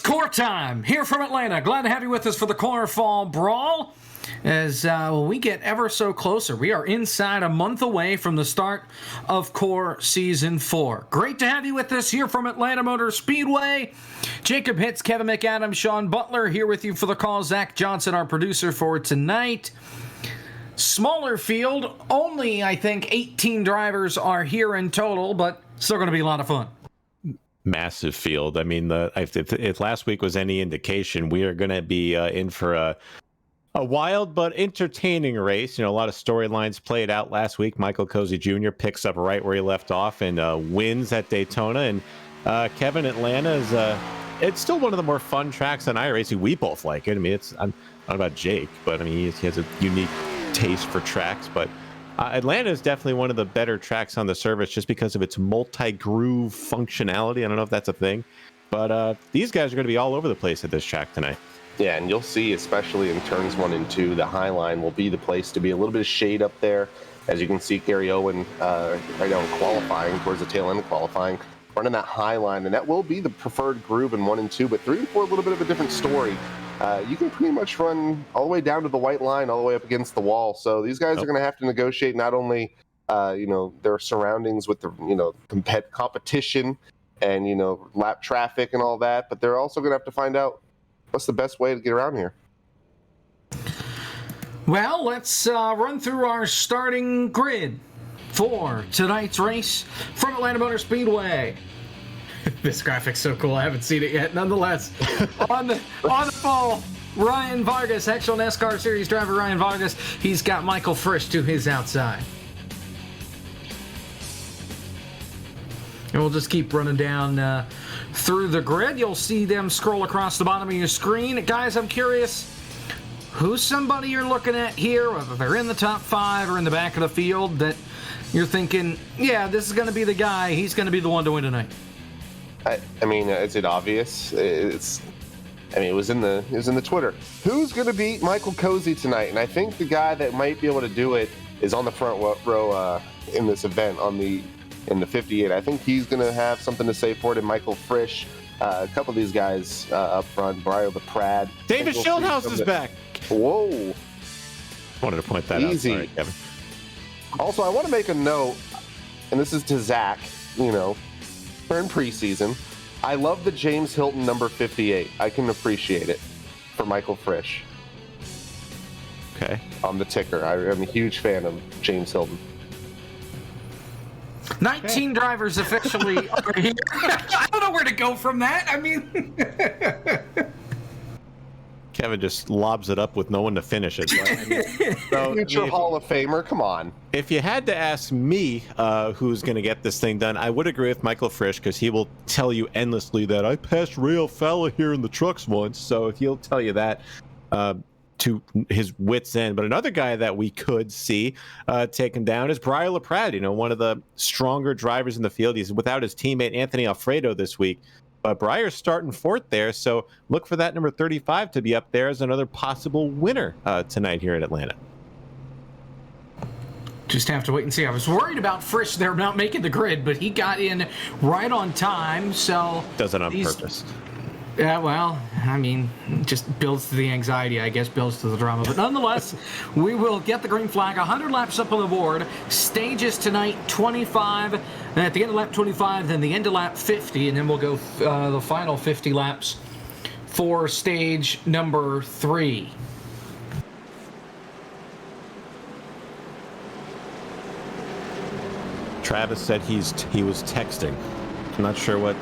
CORE time here from Atlanta. Glad to have you with us for the CORE Fall Brawl. As we get ever so closer, we are inside a month away from the start of CORE Season 4. Great to have you with us here from Atlanta Motor Speedway. Jacob Hitz, Kevin McAdams, Sean Butler here with you for the call. Zach Johnson, our producer for tonight. Smaller field, only I think 18 drivers are here in total, but still going to be a lot of fun. Massive field. I mean, if last week was any indication, we are going to be in for a wild but entertaining race. You know, a lot of storylines played out last week. Michael Cozy Jr. picks up right where he left off and wins at Daytona. And Kevin, Atlanta is it's still one of the more fun tracks on iRacing. We both like it. I mean, I'm not about Jake, but I mean, he has a unique taste for tracks. But Atlanta is definitely one of the better tracks on the service just because of its multi-groove functionality. I don't know if that's a thing, but these guys are going to be all over the place at this track tonight. Yeah, and you'll see, especially in turns 1 and 2, the high line will be the place to be. A little bit of shade up there. As you can see, Gary Owen right now in qualifying, towards the tail end of qualifying, running that high line, and that will be the preferred groove in 1 and 2, but 3 and 4, a little bit of a different story. You can pretty much run all the way down to the white line, all the way up against the wall. So these guys are going to have to negotiate not only, their surroundings with the, competition and, lap traffic and all that, but they're also going to have to find out what's the best way to get around here. Well, let's run through our starting grid for tonight's race from Atlanta Motor Speedway. This graphic's so cool, I haven't seen it yet. Nonetheless, on the pole, Ryan Vargas, Hexel NASCAR Series driver Ryan Vargas. He's got Michael Frisch to his outside. And we'll just keep running down through the grid. You'll see them scroll across the bottom of your screen. Guys, I'm curious, who's somebody you're looking at here, whether they're in the top 5 or in the back of the field, that you're thinking, yeah, this is going to be the guy, he's going to be the one to win tonight? I mean, is it obvious? It was in the Twitter. Who's going to beat Michael Cozy tonight? And I think the guy that might be able to do it is on the front row in this event in the 58. I think he's going to have something to say for it. And Michael Frisch, a couple of these guys up front, Brio the Prad. David Schildhaus is back. Whoa! Wanted to point that out. Sorry, Kevin. Also, I want to make a note, and this is to Zach. We're in preseason. I love the James Hilton number 58. I can appreciate it for Michael Frisch. Okay. On the ticker. I'm a huge fan of James Hilton. 19 drivers officially are here. I don't know where to go from that. I mean... Kevin just lobs it up with no one to finish it. Future Hall of Famer, come on. If you had to ask me who's going to get this thing done, I would agree with Michael Frisch because he will tell you endlessly that I passed Rail Fowler here in the trucks once. So if he'll tell you that to his wits' end. But another guy that we could see taken down is Brio LaPrade, one of the stronger drivers in the field. He's without his teammate Anthony Alfredo this week. But Brier's starting 4th there, so look for that number 35 to be up there as another possible winner tonight here in Atlanta. Just have to wait and see. I was worried about Frisch there not making the grid, but he got in right on time, so... Does it on purpose. Yeah, well, I mean, just builds to the anxiety, I guess, builds to the drama. But nonetheless, we will get the green flag. 100 laps up on the board. Stages tonight, 25. And at the end of lap 25, then the end of lap 50, and then we'll go the final 50 laps for stage number 3. Travis said he was texting. I'm not sure what...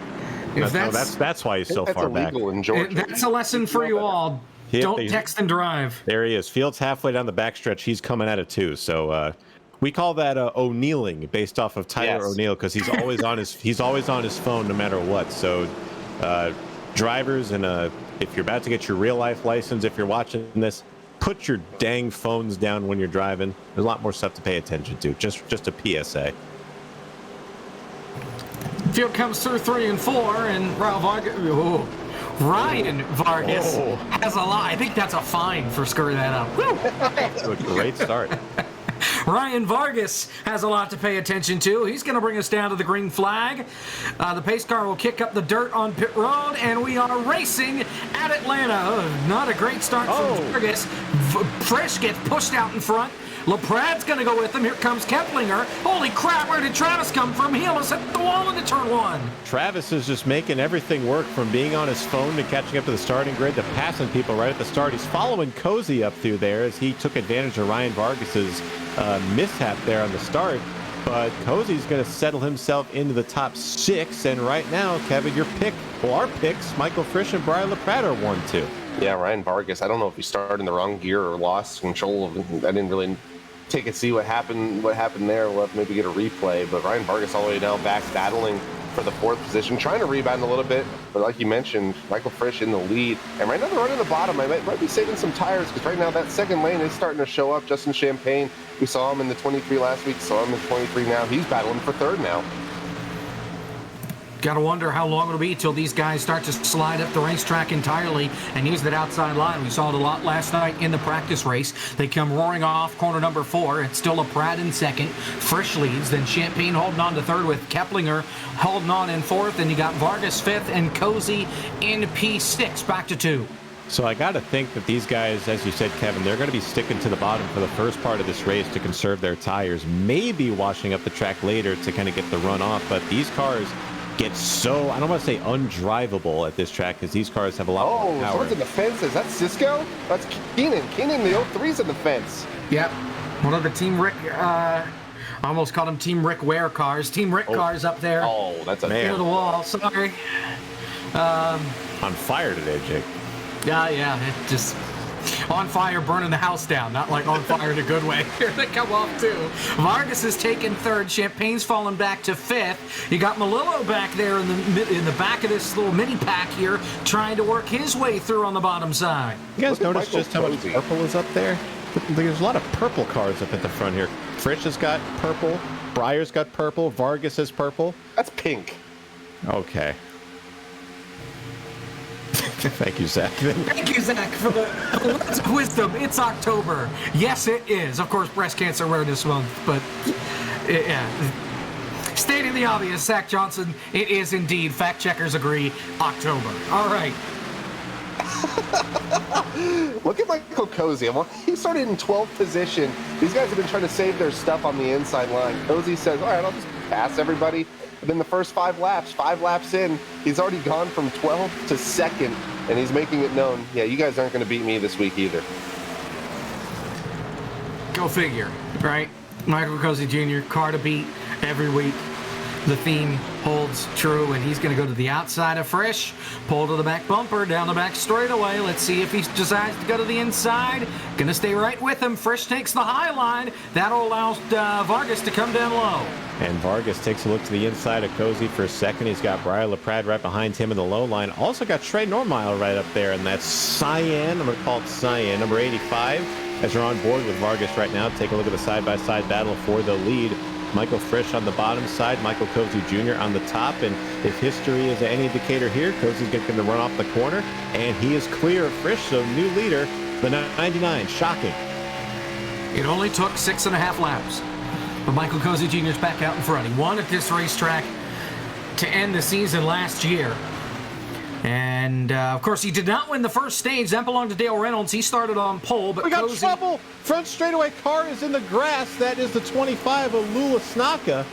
That's why he's so far back. In Georgia. That's a lesson for you all. Don't text and drive. There he is. Field's halfway down the backstretch. He's coming at it too. So we call that O'Neilling, based off of Tyler O'Neill, because he's always on his phone no matter what. So drivers, and if you're about to get your real life license, if you're watching this, put your dang phones down when you're driving. There's a lot more stuff to pay attention to. Just a PSA. Field comes through 3 and 4, and Ryan Vargas has a lot. I think that's a fine for screwing that up. A great start. Ryan Vargas has a lot to pay attention to. He's going to bring us down to the green flag. The pace car will kick up the dirt on pit road, and we are racing at Atlanta. Not a great start from Vargas. Frisch gets pushed out in front. LaPrad's going to go with him. Here comes Keplinger. Holy crap, where did Travis come from? He almost hit the wall into turn one. Travis is just making everything work, from being on his phone to catching up to the starting grid to passing people right at the start. He's following Cozy up through there as he took advantage of Ryan Vargas's mishap there on the start. But Cozy's going to settle himself into the top 6. And right now, Kevin, our picks, Michael Frisch and Brian LaPrade are 1-2. Yeah, Ryan Vargas, I don't know if he started in the wrong gear or lost control of it. I didn't really take and see what happened there. We'll have to maybe get a replay. But Ryan Vargas all the way down back, battling for the 4th position, trying to rebound a little bit. But like you mentioned, Michael Frisch in the lead. And right now they're running the bottom. I might be saving some tires, because right now that second lane is starting to show up. Justin Champagne, we saw him in the 23 last week, saw him in 23 now. He's battling for 3rd now. Got to wonder how long it'll be till these guys start to slide up the racetrack entirely and use that outside line. We saw it a lot last night in the practice race. They come roaring off corner number 4. It's still LaPrade in 2nd. Frisch leads. Then Champagne holding on to 3rd with Keplinger holding on in 4th. And you got Vargas 5th and Cozy in P6. Back to 2. So I got to think that these guys, as you said, Kevin, they're going to be sticking to the bottom for the first part of this race to conserve their tires, maybe washing up the track later to kind of get the run off. But these cars get so, I don't want to say undrivable at this track, because these cars have a lot more power. Someone's in the fence. Is that Cisco? That's Keenan. Keenan, the 03's in the fence. Yep. One of the Team Rick, I almost called them Team Rick Ware cars. Team Rick cars up there. Oh, that's a man. Near the wall. Sorry. On fire today, Jake. Yeah, it just on fire, burning the house down, not like on fire in a good way. Here they come off too. Vargas is taking 3rd. Champagne's fallen back to 5th. You got Melillo back there in the back of this little mini pack here, trying to work his way through on the bottom side. You guys notice Michael just how much Cozy. purple is up there? There's a lot of purple cars up at the front here. Frisch has got purple. Breyer's got purple. Vargas has purple. That's pink. Okay. Thank you, Zach. Thank you, Zach, for the words of wisdom. It's October. Yes, it is. Of course, Breast Cancer Awareness Month, but yeah. Stating the obvious, Zach Johnson, it is indeed. Fact checkers agree, October. All right. Look at Michael Cozy. He started in 12th position. These guys have been trying to save their stuff on the inside line. Cozy says, all right, I'll just pass everybody. But in the first 5 laps in, he's already gone from 12th to 2nd, and he's making it known, yeah, you guys aren't going to beat me this week either. Go figure, right? Michael Cozy Jr., car to beat every week. The theme holds true, and he's going to go to the outside of Frisch, pull to the back bumper, down the back straightaway. Let's see if he decides to go to the inside. Going to stay right with him. Frisch takes the high line. That'll allow Vargas to come down low. And Vargas takes a look to the inside of Cozy for a second. He's got Brian LaPrade right behind him in the low line. Also got Trey Normile right up there, and that's Cyan. I'm going to call it Cyan, number 85. As you're on board with Vargas right now, take a look at the side-by-side battle for the lead. Michael Frisch on the bottom side, Michael Cozy Jr. on the top. And if history is any indicator here, Cozy's going to run off the corner, and he is clear of Frisch, so new leader, the 99. Shocking. It only took 6.5 laps, but Michael Cozy Jr. is back out in front. He won at this racetrack to end the season last year. And, of course, he did not win the first stage. That belonged to Dale Reynolds. He started on pole, but We got Cozy... trouble. Front straightaway car is in the grass. That is the 25 of Lula Snaka.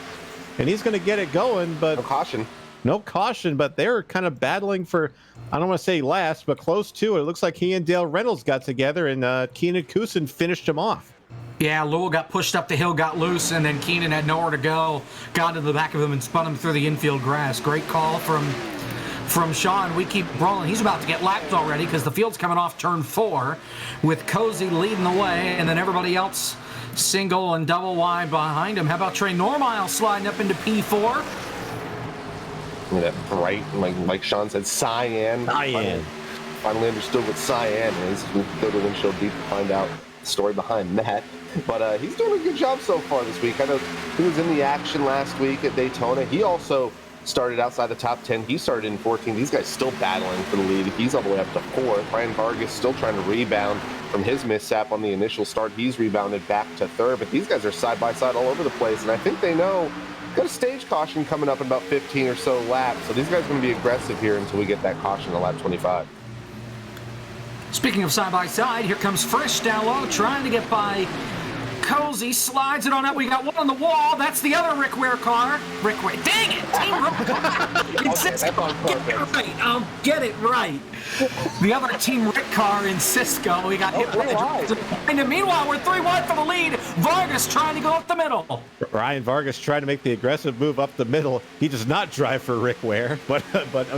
And he's going to get it going, but... No caution, but they're kind of battling for, I don't want to say last, but close to it. It looks like he and Dale Reynolds got together, and Keenan Kusin finished him off. Yeah, Lowell got pushed up the hill, got loose, and then Keenan had nowhere to go. Got to the back of him and spun him through the infield grass. Great call from Sean. We keep rolling. He's about to get lapped already because the field's coming off turn 4 with Cozy leading the way, and then everybody else single and double wide behind him. How about Trey Normile sliding up into P4? That bright, like Sean said, cyan. Finally understood what cyan is. We'll go to Windshield Deep to find out the story behind that. But he's doing a good job so far this week. I know he was in the action last week at Daytona. He also started outside the top 10. He started in 14th. These guys still battling for the lead. He's all the way up to 4th. Ryan Vargas still trying to rebound from his mishap on the initial start. He's rebounded back to 3rd, but these guys are side by side all over the place, and I think they know got a stage caution coming up in about 15 or so laps, so these guys are going to be aggressive here until we get that caution at lap 25. Speaking of side by side, here comes Frisch down low, trying to get by Cozy, slides it on up. We got one on the wall. That's the other Rick Ware car. Rick Ware. Dang it! Team Rick. That's on purpose. Get it right. I'll get it right. The other Team Rick car in Cisco. We got hit by the and meanwhile, we're 3 wide for the lead. Vargas trying to go up the middle. Ryan Vargas trying to make the aggressive move up the middle. He does not drive for Rick Ware, but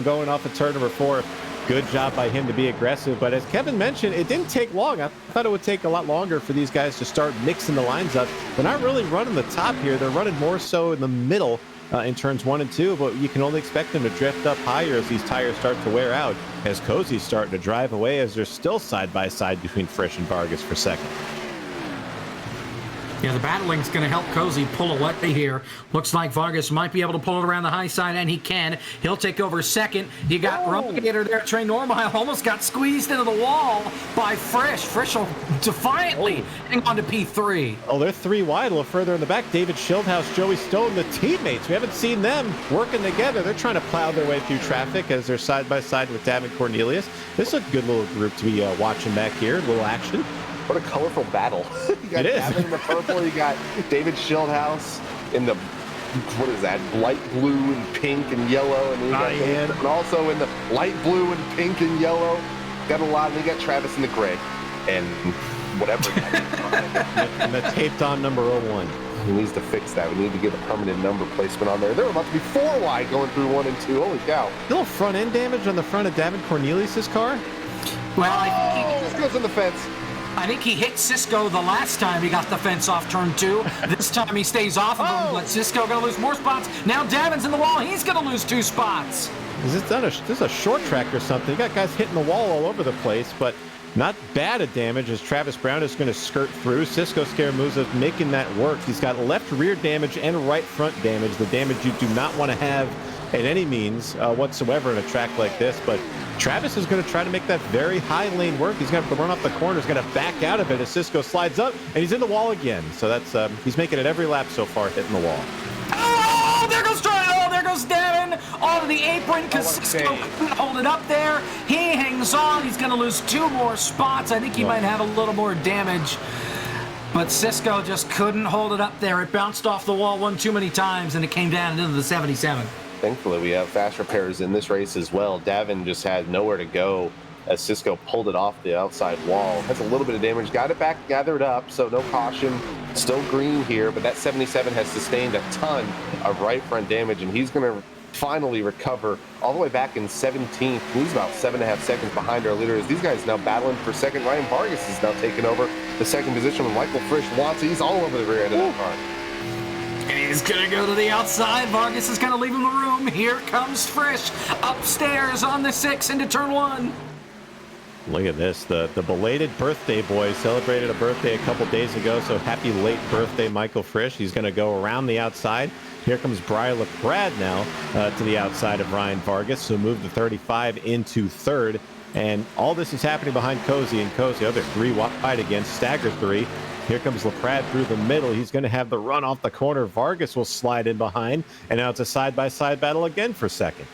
going off of turn number 4. Good job by him to be aggressive, but as Kevin mentioned, it didn't take long. I thought it would take a lot longer for these guys to start mixing the lines up. They're not really running the top here. They're running more so in the middle in turns 1 and 2, but you can only expect them to drift up higher as these tires start to wear out, as Cozy's starting to drive away, as they're still side by side between Frisch and Vargas for second. Yeah, the battling's going to help Cozy pull away here. Looks like Vargas might be able to pull it around the high side, and he can. He'll take over second. You got Rumpigator there. Trey Normile almost got squeezed into the wall by Frisch. Frisch will defiantly hang on to P3. Oh, they're 3 wide, a little further in the back. David Schildhouse, Joey Stone, the teammates. We haven't seen them working together. They're trying to plow their way through traffic as they're side by side with Davin Cornelius. This is a good little group to be watching back here. A little action. What a colorful battle. You got Davin in the purple, you got David Schildhouse in the, what is that, light blue and pink and yellow, and, and also in the light blue and pink and yellow. Got a lot, and you got Travis in the gray, and whatever. And the taped on number 01. He needs to fix that. We need to get a permanent number placement on there. They're about to be 4 wide going through 1 and 2. Holy cow. A little front end damage on the front of Davin Cornelius' car. Well, he just goes in the fence. I think he hit Cisco the last time he got the fence off turn 2. This time he stays off of him, but Cisco going to lose more spots. Now Davin's in the wall. He's going to lose 2 spots. This is a short track or something. You got guys hitting the wall all over the place, but not bad at damage as Travis Brown is going to skirt through. Cisco Scaramuza making that work. He's got left rear damage and right front damage, the damage you do not want to have at any means whatsoever in a track like this, but Travis is going to try to make that very high lane work. He's going to have to run off the corner. He's going to back out of it as Cisco slides up, and he's in the wall again. So that's he's making it every lap so far, hitting the wall. Oh, there goes Troy. Oh, there goes Davin onto the apron because Cisco couldn't hold it up there. He hangs on. He's going to lose 2 more spots. I think he might have a little more damage. But Cisco just couldn't hold it up there. It bounced off the wall one too many times, and it came down into the 77. Thankfully, we have fast repairs in this race as well. Davin just had nowhere to go as Cisco pulled it off the outside wall. Has a little bit of damage, got it back gathered up, so no caution. Still green here, but that 77 has sustained a ton of right front damage, and he's going to finally recover all the way back in 17th. He's about 7.5 seconds behind our leader as these guys now battling for second. Ryan Vargas is now taking over the second position when Michael Frisch wants it. He's all over the rear end of that car. And he's going to go to the outside. Vargas is going to leave him the room. Here comes Frisch upstairs on the 6 into turn 1. Look at this. The belated birthday boy celebrated a birthday a couple days ago, so happy late birthday, Michael Frisch. He's going to go around the outside. Here comes Brian LaPrade now to the outside of Ryan Vargas, who moved the 35 into 3rd. And all this is happening behind Cozy, and Cozy, they're 3 wide again, stagger 3. Here comes LaPrade through the middle. He's going to have the run off the corner. Vargas will slide in behind, and now it's a side-by-side battle again for second.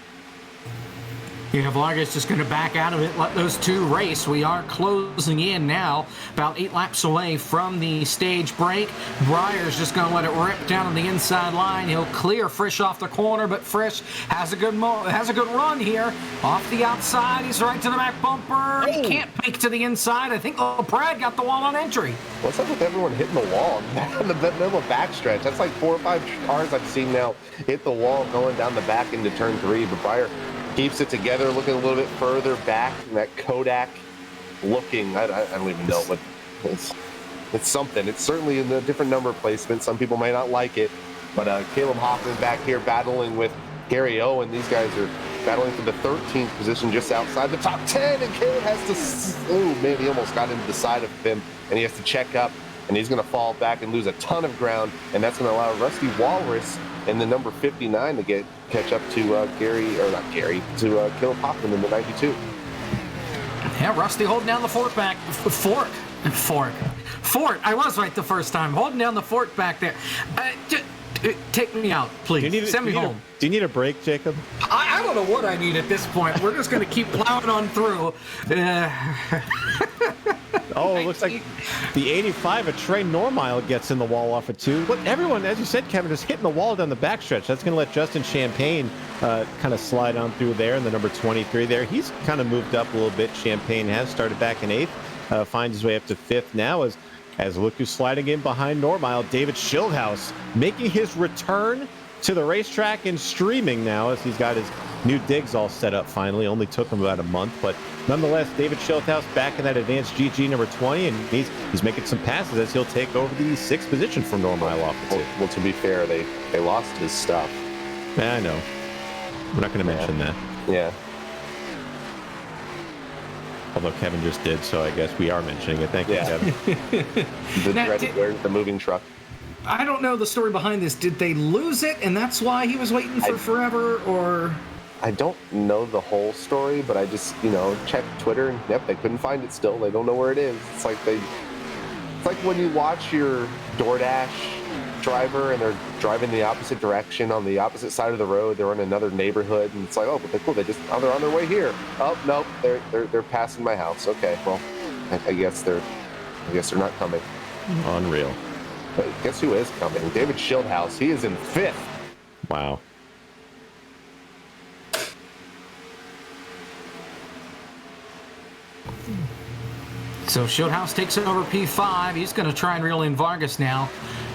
Yeah, Vargas just going to back out of it, let those 2 race. We are closing in now, about 8 laps away from the stage break. Breyer's just going to let it rip down on the inside line. He'll clear Frisch off the corner, but Frisch has a good run here. Off the outside, he's right to the back bumper. He can't make to the inside. I think LaPrade got the wall on entry. What's up with everyone hitting the wall in the middle of backstretch? That's like 4 or 5 cars I've seen now hit the wall going down the back into turn 3, but Breyer keeps it together, looking a little bit further back in that Kodak looking. I don't even know what it's something. It's certainly in a different number placement. Some people may not like it, but Caleb Hoffman back here battling with Gary Owen. These guys are battling for the 13th position just outside the top 10, and Caleb has to, oh man, he almost got into the side of him, and he has to check up and he's going to fall back and lose a ton of ground, and that's going to allow Rusty Walrus and the number 59 to catch up to Caleb Hoffman in the 92. Yeah, Rusty holding down the fort. I was right the first time. Holding down the fort back there. Take me out, please. Send me home. Do you need a break, Jacob? I don't know what I need at this point. We're just going to keep plowing on through. Oh, it looks like the 85 of Trey Normile gets in the wall off of 2. Look, everyone, as you said, Kevin, is hitting the wall down the backstretch. That's going to let Justin Champagne kind of slide on through there, and the number 23 there. He's kind of moved up a little bit. Champagne has started back in 8th, finds his way up to 5th now as look who's sliding in behind Normile. David Schildhouse making his return to the racetrack and streaming now as he's got his new digs all set up finally. Only took him about a month, but nonetheless, David Schildhouse back in that advanced GG number 20, and he's making some passes as he'll take over the 6th position from Normile off the 2. Well, to be fair, they lost his stuff. Yeah, I know. We're not going to mention that. Yeah. Although Kevin just did, so I guess we are mentioning it. Thank you, Kevin. The moving truck. I don't know the story behind this. Did they lose it, and that's why he was waiting for forever, or? I don't know the whole story, but I just, checked Twitter, and yep, they couldn't find it still. They don't know where it is. It's like when you watch your DoorDash driver and they're driving the opposite direction on the opposite side of the road. They're in another neighborhood, and it's like, oh, but they're cool. They're on their way here. Oh, nope, they're passing my house. Okay, well, I guess they're not coming. Unreal. But guess who is coming? David Schildhouse. He is in 5th. Wow. So Schildhouse takes over P5. He's going to try and reel in Vargas now.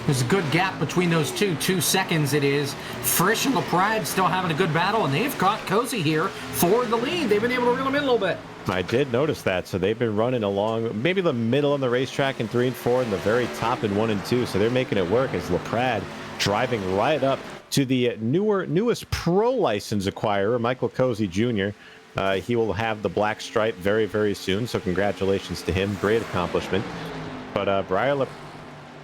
There's a good gap between those two. 2 seconds it is. Frisch and LaPrade still having a good battle, and they've got Cozy here for the lead. They've been able to reel him in a little bit. I did notice that. So they've been running along maybe the middle on the racetrack in 3 and 4 and the very top in 1 and 2. So they're making it work as LaPrade driving right up to the newest pro license acquirer, Michael Cozy Jr. He will have the black stripe very, very soon. So congratulations to him. Great accomplishment. But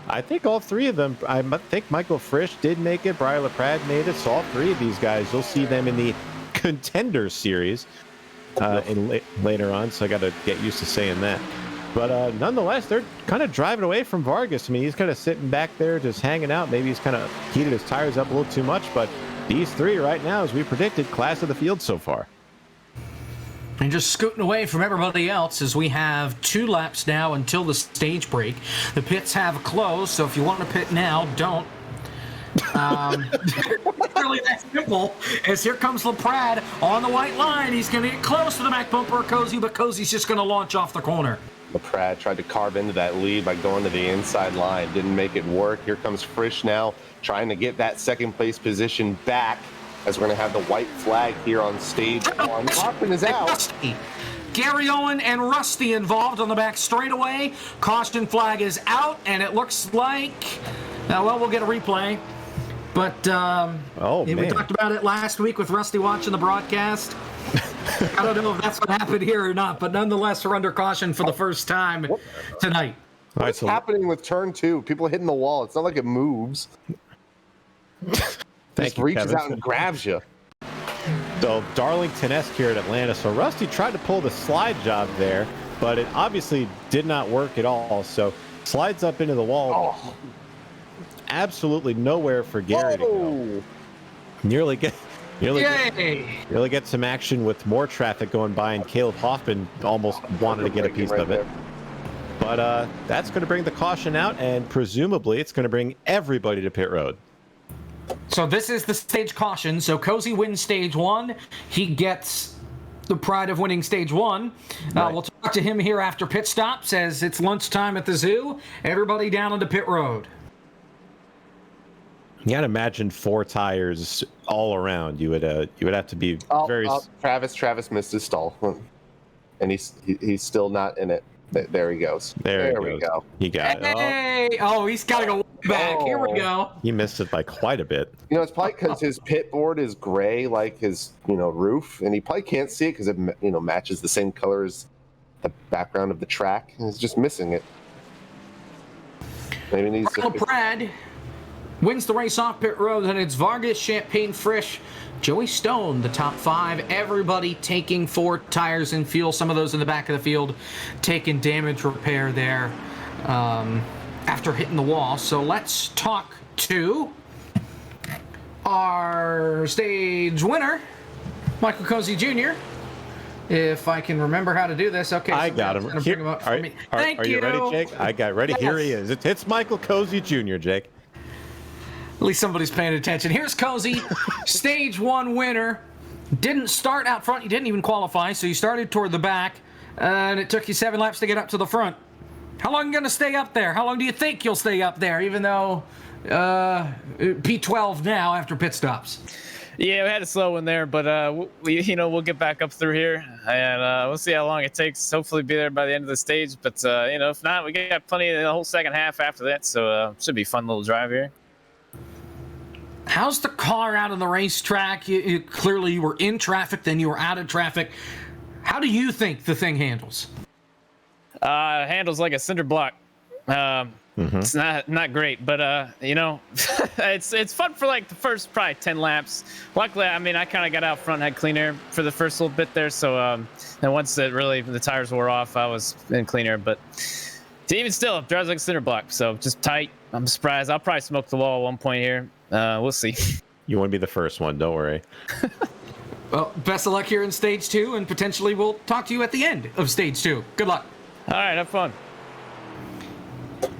I think all 3 of them, I think Michael Frisch did make it. Brian LaPrade made it. So all 3 of these guys, you'll see them in the Contender Series later on. So I got to get used to saying that. But nonetheless, they're kind of driving away from Vargas. I mean, he's kind of sitting back there just hanging out. Maybe he's kind of heated his tires up a little too much. But these 3 right now, as we predicted, class of the field so far. And just scooting away from everybody else as we have 2 laps now until the stage break. The pits have closed, so if you want to pit now, don't. Really that simple. As here comes LaPrade on the white line. He's going to get close to the back bumper of Cozy, but Cozy's just going to launch off the corner. LaPrade tried to carve into that lead by going to the inside line. Didn't make it work. Here comes Frisch now trying to get that second place position back, as we're going to have the white flag here on stage 1. Hoffman is out. Rusty. Gary Owen and Rusty involved on the back straightaway. Caution flag is out, and it looks like, we'll get a replay. But we talked about it last week with Rusty watching the broadcast. I don't know if that's what happened here or not, but nonetheless, we're under caution for the first time tonight. What's happening with turn 2? People hitting the wall. It's not like it moves. Just reaches Kevin. out and grabs you. So Darlington-esque here at Atlanta. So Rusty tried to pull the slide job there, but it obviously did not work at all. So slides up into the wall. Oh. Absolutely nowhere for Gary to go. Nearly get some action with more traffic going by, and Caleb Hoffman almost wanted to get a piece of it. But that's going to bring the caution out, and presumably it's going to bring everybody to pit road. So this is the stage caution. So Cozy wins stage 1. He gets the pride of winning stage 1. Right. We'll talk to him here after pit stop. Says it's lunchtime at the zoo. Everybody down onto pit road. You gotta imagine 4 tires all around. You would have to be very. Travis missed his stall, and he's still not in it. There he goes. There we go. You got it. Hey! Oh, he's got to go back. Here we go. He missed it by quite a bit. It's probably because his pit board is gray, like his roof, and he probably can't see it because it matches the same color as the background of the track, and he's just missing it. Maybe he needs to fix. Brad wins the race off pit road, and it's Vargas, Champagne Frisch, Joey Stone, the top 5. Everybody taking 4 tires and fuel. Some of those in the back of the field taking damage repair there after hitting the wall. So let's talk to our stage winner, Michael Cozy Jr. If I can remember how to do this. Okay, I got him. Bring him up for me. Thank are you ready, Jake? I got ready. Yes. Here he is. It's Michael Cozy Jr., Jake. At least somebody's paying attention. Here's Cozy, stage 1 winner. Didn't start out front. You didn't even qualify, so you started toward the back, and it took you 7 laps to get up to the front. How long are you going to stay up there? How long do you think you'll stay up there, even though P12 now after pit stops? Yeah, we had a slow one there, but we'll get back up through here, and we'll see how long it takes. Hopefully, be there by the end of the stage. But if not, we got plenty of the whole second half after that, so should be a fun little drive here. How's the car out on the racetrack? Clearly, you were in traffic, then you were out of traffic. How do you think the thing handles? Handles like a cinder block. It's not great, but it's fun for like the first probably 10 laps. Luckily, I mean, I kind of got out front, had clean air for the first little bit there. So and once the tires wore off, I was in clean air. But even still, it drives like a cinder block. So just tight. I'm surprised. I'll probably smoke the wall at one point here. We'll see. You want to be the first one. Don't worry. Well, best of luck here in stage 2, and potentially we'll talk to you at the end of stage 2. Good luck. All right, have fun.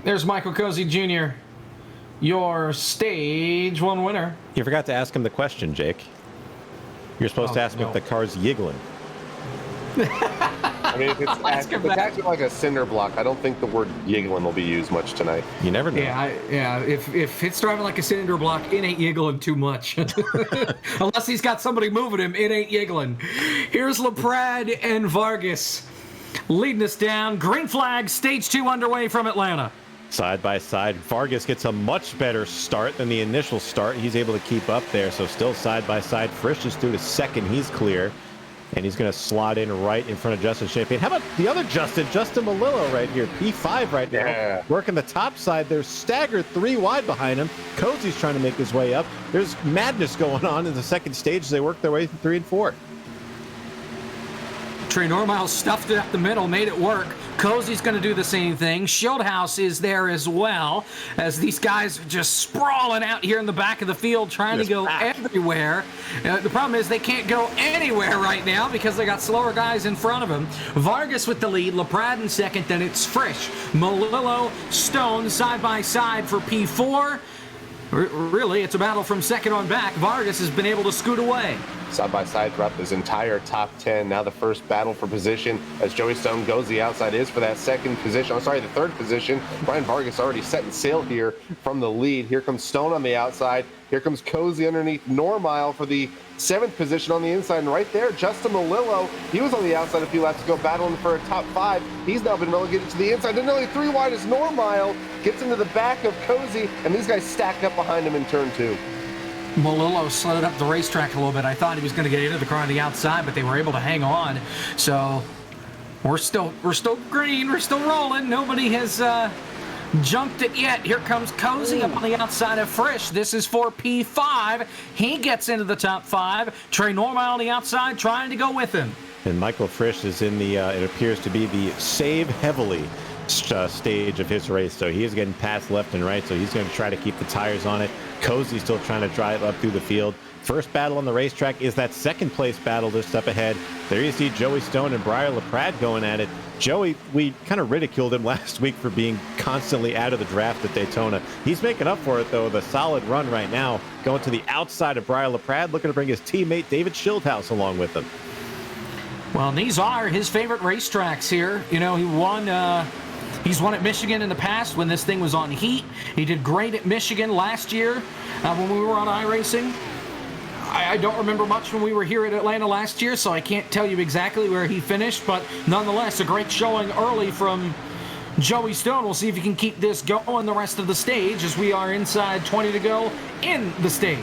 There's Michael Cozy Jr., your stage 1 winner. You forgot to ask him the question, Jake. You're supposed to ask him if the car's yiggling. I mean, if it's acting like a cinder block, I don't think the word yiggling will be used much tonight. You never know. Yeah. If it's driving like a cinder block, it ain't yiggling too much. Unless he's got somebody moving him, it ain't yiggling. Here's LaPrade and Vargas leading us down. Green flag, stage 2 underway from Atlanta. Side by side, Vargas gets a much better start than the initial start. He's able to keep up there, so still side by side. Frisch is through to second. He's clear. And he's going to slot in right in front of Justin Champagne. How about the other Justin Malillo right here, P5 right now. Yeah. Working the top side. There's staggered 3 wide behind him. Cozy's trying to make his way up. There's madness going on in the second stage as they work their way through 3 and 4. Trey Normile stuffed it up the middle, made it work. Cozy's going to do the same thing. Schildhaus is there as well, as these guys are just sprawling out here in the back of the field trying to go everywhere. The problem is they can't go anywhere right now because they got slower guys in front of them. Vargas with the lead, LaPrade in second, then it's Frisch. Malillo, Stone side by side for P4. Really, it's a battle from second on back. Vargas has been able to scoot away. Side by side throughout this entire top 10. Now the first battle for position as Joey Stone goes the outside is for that second position. The third position. Brian Vargas already setting sail here from the lead. Here comes Stone on the outside. Here comes Cozy underneath Normile for the 7th position on the inside. And right there, Justin Malillo, he was on the outside a few laps ago battling for a top 5. He's now been relegated to the inside. Then only 3 wide as Normile gets into the back of Cozy, and these guys stack up behind him in turn 2. Malillo slowed up the racetrack a little bit. I thought he was going to get into the car on the outside, but they were able to hang on. So we're still green. We're still rolling. Nobody has jumped it yet. Here comes Cozy up on the outside of Frisch. This is for P5. He gets into the top 5. Trey Normile on the outside trying to go with him. And Michael Frisch is in the, it appears to be the save heavily stage of his race. So he is getting passed left and right. So he's going to try to keep the tires on it. Cozy's still trying to drive up through the field. First battle on the racetrack is that second place battle just up ahead. There you see Joey Stone and Briar LaPrade going at it. Joey, we kind of ridiculed him last week for being constantly out of the draft at Daytona. He's making up for it, though, with a solid run right now, going to the outside of Briar LaPrade, looking to bring his teammate David Schildhaus along with him. Well, these are his favorite racetracks here. You know, he's won at Michigan in the past when this thing was on heat. He did great at Michigan last year when we were on iRacing. I don't remember much when we were here at Atlanta last year, so I can't tell you exactly where he finished, but nonetheless, a great showing early from Joey Stone. We'll see if he can keep this going the rest of the stage as we are inside 20 to go in the stage.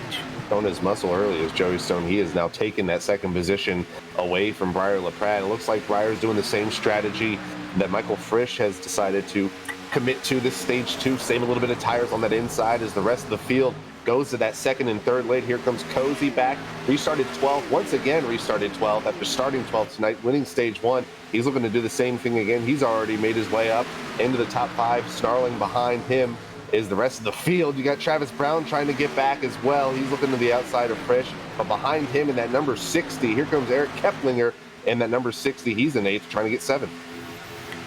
Shown his muscle early as Joey Stone. He has now taken that second position away from Briar LaPrade. It looks like Briar's doing the same strategy that Michael Frisch has decided to commit to this stage 2, save a little bit of tires on that inside as the rest of the field goes to that second and third lane. Here comes Cozy back, restarted 12th, once again restarted 12th after starting 12th tonight, winning stage 1. He's looking to do the same thing again. He's already made his way up into the top 5. Snarling behind him is the rest of the field. You got Travis Brown trying to get back as well. He's looking to the outside of Frisch, but behind him in that number 60, here comes Eric Keplinger in that number 60. He's in 8th, trying to get 7th.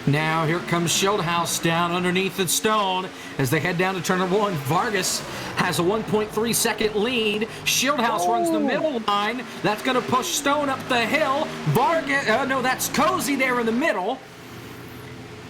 Now here comes Schildhaus down underneath the Stone as they head down to turn 1. Vargas has a 1.3 second lead. Schildhaus runs the middle line. That's going to push Stone up the hill. Vargas, no, that's Cozy there in the middle.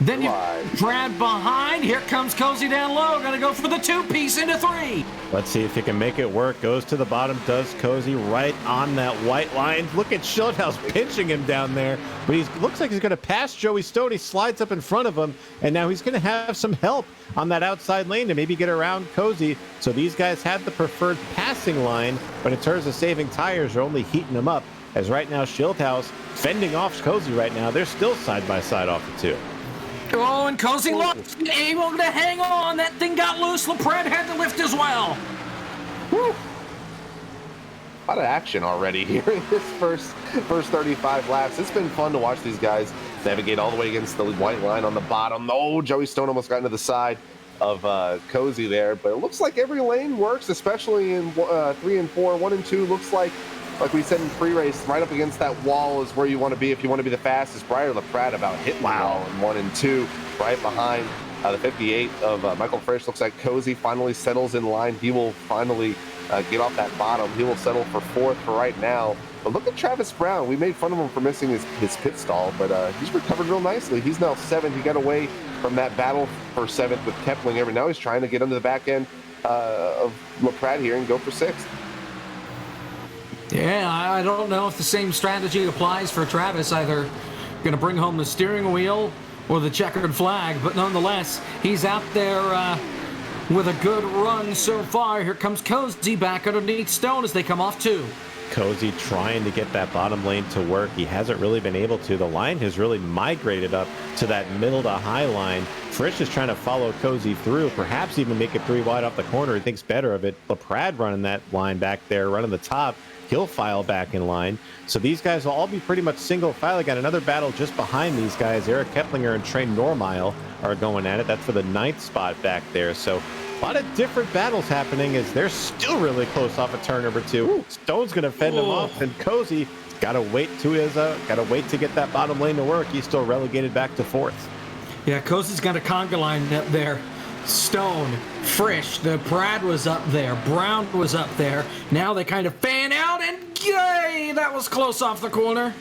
Then you Brad behind. Here comes Cozy down low. Going to go for the 2-piece into 3. Let's see if he can make it work. Goes to the bottom, does Cozy right on that white line. Look at Schildhaus pinching him down there. But he looks like he's going to pass Joey Stone. He slides up in front of him, and now he's going to have some help on that outside lane to maybe get around Cozy. So these guys have the preferred passing line, but in terms of saving tires, they're only heating them up. As right now, Schildhaus fending off Cozy right now. They're still side by side off the 2. Oh, and Cozy lost. Able to hang on. That thing got loose. LaPred had to lift as well. Whew. A lot of action already here in this first 35 laps. It's been fun to watch these guys navigate all the way against the white line on the bottom. Oh, Joey Stone almost got into the side of Cozy there, but it looks like every lane works, especially in 3 and 4. 1 and 2 looks like we said in pre-race, right up against that wall is where you want to be if you want to be the fastest. Briar LaPrat about hit the wall in 1 and 2, right behind the 58 of Michael Frisch. Looks like Cozy finally settles in line. He will finally get off that bottom. He will settle for 4th for right now. But look at Travis Brown. We made fun of him for missing his pit stall, but he's recovered real nicely. He's now 7th. He got away from that battle for 7th with Keplinger, but now he's trying to get under the back end of LaPrat here and go for 6th. Yeah, I don't know if the same strategy applies for Travis, either going to bring home the steering wheel or the checkered flag, but nonetheless, he's out there with a good run so far. Here comes Cozy back underneath Stone as they come off 2. Cozy trying to get that bottom lane to work. He hasn't really been able to. The line has really migrated up to that middle to high line. Frisch is trying to follow Cozy through, perhaps even make it 3 wide off the corner. He thinks better of it. LaPrade running that line back there, running the top. He'll file back in line. So these guys will all be pretty much single file. I got another battle just behind these guys. Eric Keplinger and Trey Normile are going at it. That's for the 9th spot back there. So a lot of different battles happening as they're still really close off of turn number 2. Ooh. Stone's going to fend him off, and Cozy got to wait to get that bottom lane to work. He's still relegated back to 4th. Yeah, Cozy's got a conga line up there. Stone, Frisch, the Brad was up there, Brown was up there. Now they kind of fan out, and yay, that was close off the corner.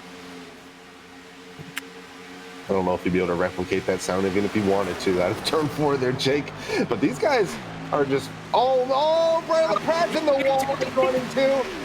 I don't know if he'd be able to replicate that sound even if he wanted to out of turn 4 there, Jake. But these guys are just, Brian LaPrad's in the wall, running 2,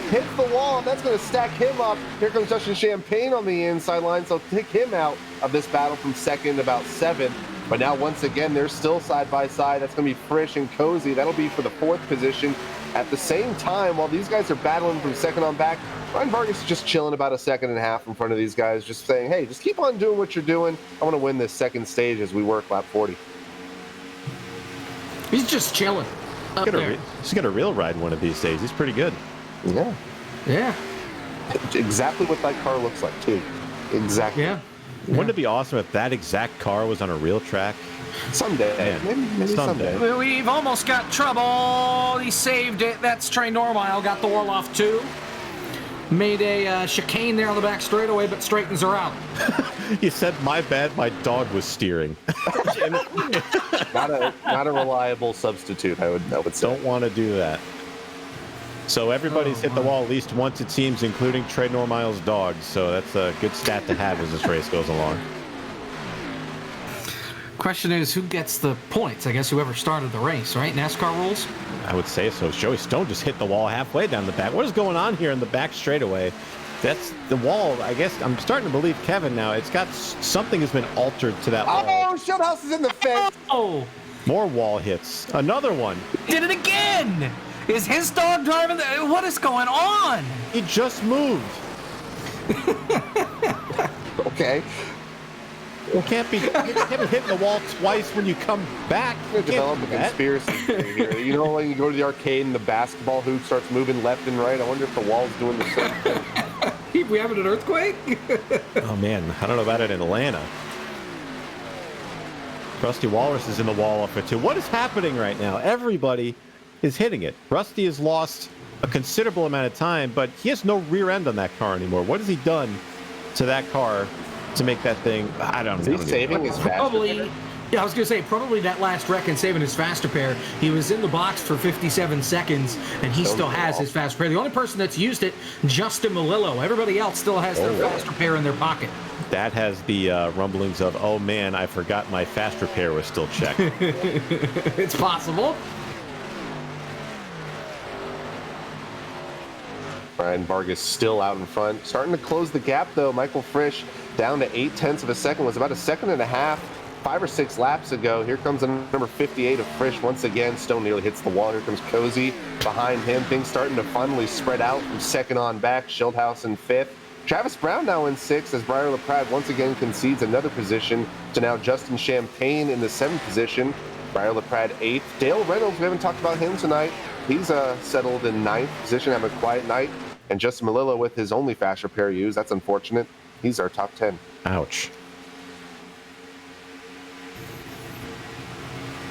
hits the wall, and that's going to stack him up. Here comes Justin Champagne on the inside line, so take him out of this battle from 2nd, about 7th. But now, once again, they're still side by side. That's going to be Frisch and Cozy. That'll be for the 4th position. At the same time, while these guys are battling from 2nd on back, Ryan Vargas is just chilling about a 1.5 seconds in front of these guys, just saying, hey, just keep on doing what you're doing. I want to win this 2nd stage as we work lap 40. He's just chilling up there. He's got a real ride one of these days. He's pretty good. Yeah. Yeah. Exactly what that car looks like, too. Exactly. Yeah. Wouldn't it be awesome if that exact car was on a real track? Someday. Maybe someday. We've almost got trouble. He saved it. That's Trey Normile. Got the wall off 2. Made a chicane there on the back straightaway, but straightens her out. You said, my bad, my dog was steering. not a reliable substitute, I would say. Don't want to do that. So everybody's hit the wall at least once, it seems, including Trey Normile's dog. So that's a good stat to have as this race goes along. Question is, who gets the points? I guess whoever started the race, right? NASCAR rules? I would say so. Joey Stone just hit the wall halfway down the back. What is going on here in the back straightaway? That's the wall. I guess I'm starting to believe Kevin now. It's got something has been altered to that wall. Oh, Schildhaus is in the fence. Oh. More wall hits. Another one. Did it again. Is his dog driving? What is going on? He just moved. Okay. Well, can't be hitting the wall twice when you come back. You can't Develop do a that. conspiracy theory here. You know, when you go to the arcade and the basketball hoop starts moving left and right, I wonder if the wall's doing the same thing. We having an earthquake? Oh man, I don't know about it in Atlanta. Rusty Walrus is in the wall up there too. What is happening right now? Everybody is hitting it. Rusty has lost a considerable amount of time, but he has no rear end on that car anymore. What has he done to that car to make that thing? I don't know. Is he saving his faster Probably. pair? Yeah, I was going to say, probably that last wreck and saving his faster pair. He was in the box for 57 seconds, and he still has his faster pair. The only person that's used it, Justin Malillo. Everybody else still has their faster pair in their pocket. That has the rumblings of, oh man, I forgot my faster pair was still checked. It's possible. Brian Vargas still out in front. Starting to close the gap, though. Michael Frisch down to 0.8 of a second. Was about a second and a half, 5 or 6 laps ago. Here comes the number 58 of Frisch once again. Stone nearly hits the wall. Here comes Cozy behind him. Things starting to finally spread out from second on back. Schildhaus in 5th. Travis Brown now in 6th as Briar LaPrade once again concedes another position to now Justin Champagne in the 7th position. Briar LaPrade 8th. Dale Reynolds, we haven't talked about him tonight. He's settled in 9th position, having a quiet night. And Justin Malillo with his only faster pair used. That's unfortunate. He's our top 10. Ouch.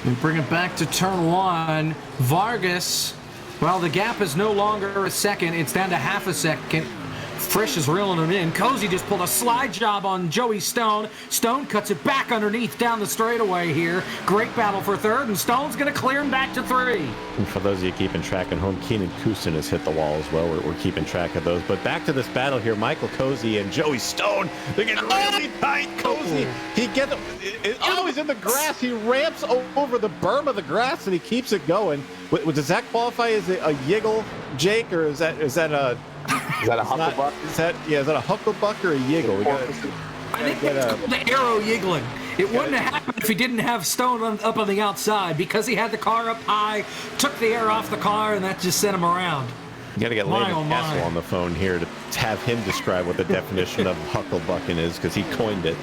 We bring it back to turn 1. Vargas, well, the gap is no longer a second. It's down to half a second. Frisch is reeling him in. Cozy just pulled a slide job on Joey Stone. Stone cuts it back underneath down the straightaway here. Great battle for third, and Stone's going to clear him back to 3. And for those of you keeping track at home, Keenan Kusin has hit the wall as well. We're keeping track of those. But back to this battle here, Michael Cozy and Joey Stone. They're getting really tight. Cozy, he gets he's in the grass. He ramps over the berm of the grass and he keeps it going. Does that qualify as a yiggle, Jake, or is that a Is that a hucklebuck? Is that a hucklebuck or a yiggle? I think that's called the arrow yiggling. It wouldn't have happened if he didn't have Stone up on the outside because he had the car up high, took the air off the car, and that just sent him around. You got to get Landon Castle on the phone here to have him describe what the definition of hucklebucking is because he coined it.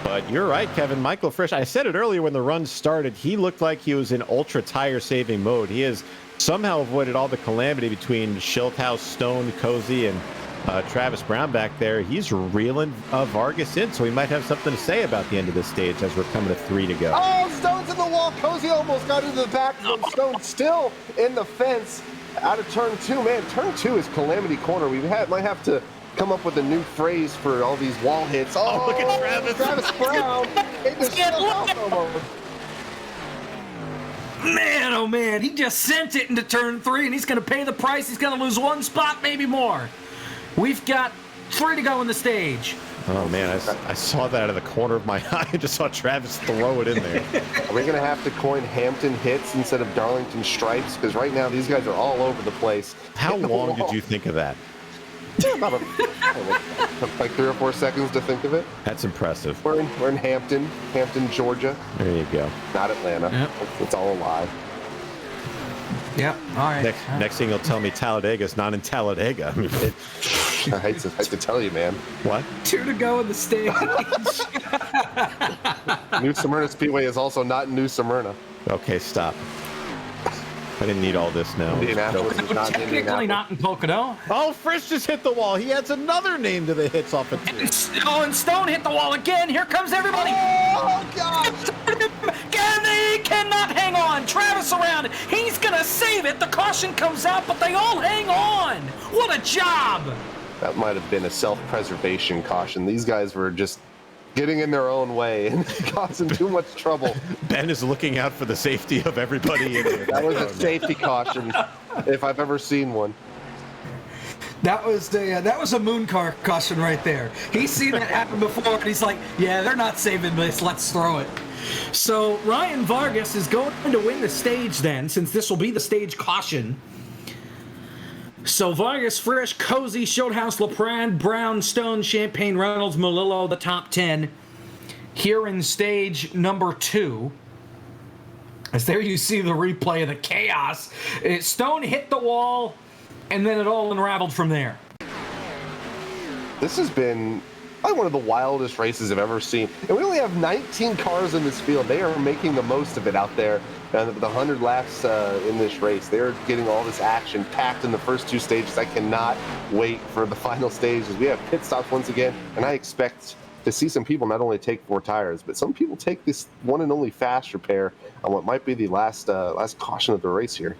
But you're right, Kevin. Michael Frisch, I said it earlier when the run started, he looked like he was in ultra tire saving mode. He has somehow avoided all the calamity between Schildhaus, Stone, Cozy, and Travis Brown back there. He's reeling Vargas in, so we might have something to say about the end of this stage as we're coming to 3 to go. Oh, Stone's in the wall. Cozy almost got into the back. Stone still in the fence out of turn 2. Man, turn 2 is calamity corner. Might have to come up with a new phrase for all these wall hits. Oh, look at Travis. Travis Brown. Man, oh man, he just sent it into turn 3, and he's going to pay the price. He's going to lose 1 spot, maybe more. We've got 3 to go in the stage. Oh man, I saw that out of the corner of my eye. I just saw Travis throw it in there. Are we going to have to coin Hampton hits instead of Darlington stripes? Because right now these guys are all over the place. How long did you think of that? About like 3 or 4 seconds to think of it. That's impressive. We're in Hampton, Georgia. There you go. Not Atlanta. Yep. It's all a lie. Yep, all right. Next thing you'll tell me Talladega's not in Talladega. I mean, I hate to tell you, man. what? 2 to go in the stage. New Smyrna Speedway is also not in New Smyrna. Okay, stop. I didn't need all this now. Indianapolis is not in Technically Indianapolis. not in Pocono. Oh, Frisch just hit the wall. He adds another name to the hits off of 2. And Stone hit the wall again. Here comes everybody. Oh, God! He cannot hang on. Travis around. He's going to save it. The caution comes out, but they all hang on. What a job. That might have been a self-preservation caution. These guys were just getting in their own way and causing too much trouble. Ben is looking out for the safety of everybody in here. That was a safety caution, if I've ever seen one. That was a moon car caution right there. He's seen that happen before, and he's like, yeah, they're not saving this. Let's throw it. So Ryan Vargas is going to win the stage then, since this will be the stage caution. So Vargas, Frisch, Cozy, Schildhaus, LaPrade, Brown, Stone, Champagne, Reynolds, Malillo, the top 10. Here in stage number 2. As there you see the replay of the chaos. Stone hit the wall, and then it all unraveled from there. This has been probably one of the wildest races I've ever seen. And we only have 19 cars in this field. They are making the most of it out there. And the 100 laps in this race, they're getting all this action packed in the first 2 stages. I cannot wait for the final stages. We have pit stops once again, and I expect to see some people not only take 4 tires, but some people take this one and only fast repair on what might be the last caution of the race here.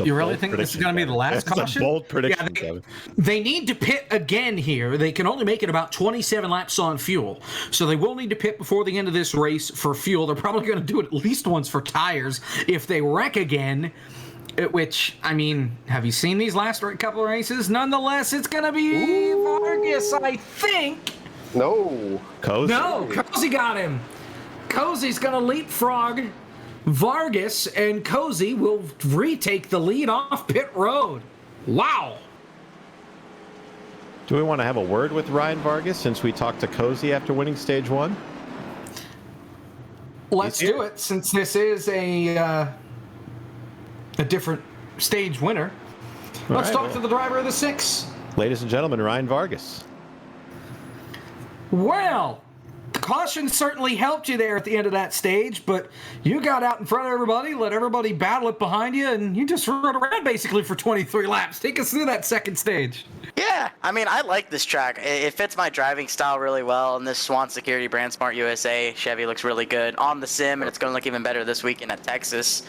You really think this is going to be the last caution? That's a bold prediction, Kevin. They need to pit again here. They can only make it about 27 laps on fuel. So they will need to pit before the end of this race for fuel. They're probably going to do it at least once for tires. If they wreck again, which, I mean, have you seen these last couple of races? Nonetheless, it's going to be Vargas, I think. No. Cozy. No, Cozy got him. Cozy's going to leapfrog Vargas, and Cozy will retake the lead off pit road. Wow. Do we want to have a word with Ryan Vargas since we talked to Cozy after winning stage 1? Let's do it, since this is a different stage winner. Let's talk to the driver of the 6. Ladies and gentlemen, Ryan Vargas. Well, caution certainly helped you there at the end of that stage, but you got out in front of everybody, let everybody battle it behind you, and you just rode around basically for 23 laps. Take us through that second stage. Yeah, I mean, I like this track. It fits my driving style really well, and this Swan Security Brand Smart USA Chevy looks really good on the sim, and it's going to look even better this weekend at Texas.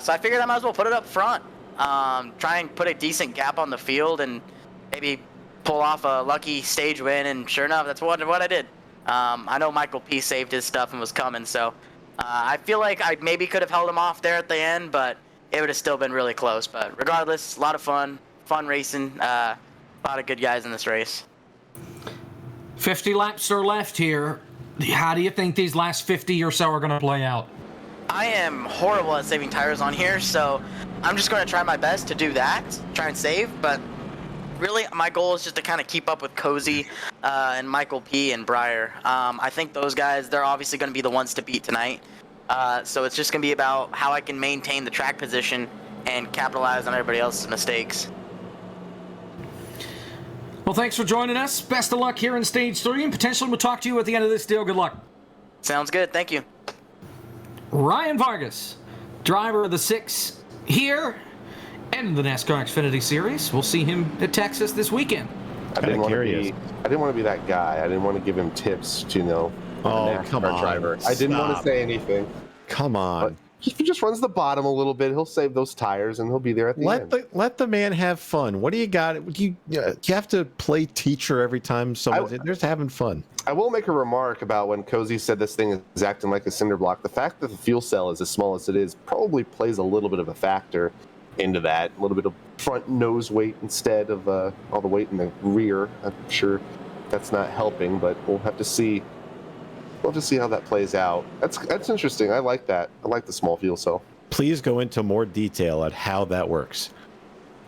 So I figured I might as well put it up front, try and put a decent gap on the field, and maybe pull off a lucky stage win, and sure enough, that's what I did. I know Michael P. saved his stuff and was coming, so I feel like I maybe could have held him off there at the end, but it would have still been really close. But regardless, a lot of fun racing, a lot of good guys in this race. 50 laps are left here. How do you think these last 50 or so are going to play out? I am horrible at saving tires on here, so I'm just going to try my best to do that, try and save, but really, my goal is just to kind of keep up with Cozy and Michael P. and Breyer. I think those guys, they're obviously going to be the ones to beat tonight. So it's just going to be about how I can maintain the track position and capitalize on everybody else's mistakes. Well, thanks for joining us. Best of luck here in Stage 3, and potentially we'll talk to you at the end of this deal. Good luck. Sounds good. Thank you. Ryan Vargas, driver of the 6 here and the NASCAR Xfinity Series. We'll see him at Texas this weekend. I didn't want to be that guy. I didn't want to give him tips to NASCAR come on. driver. I didn't want to say anything. Come on. But if he just runs the bottom a little bit, he'll save those tires and he'll be there at the end. Let the man have fun. What do you got? Do you have to play teacher every time someone's in? They're just having fun. I will make a remark about when Cozy said this thing is acting like a cinder block. The fact that the fuel cell is as small as it is probably plays a little bit of a factor into that. A little bit of front nose weight instead of all the weight in the rear. I'm sure that's not helping, but we'll have to see. We'll have to see how that plays out. That's interesting. I like that. I like the small fuel cell. Please go into more detail on how that works.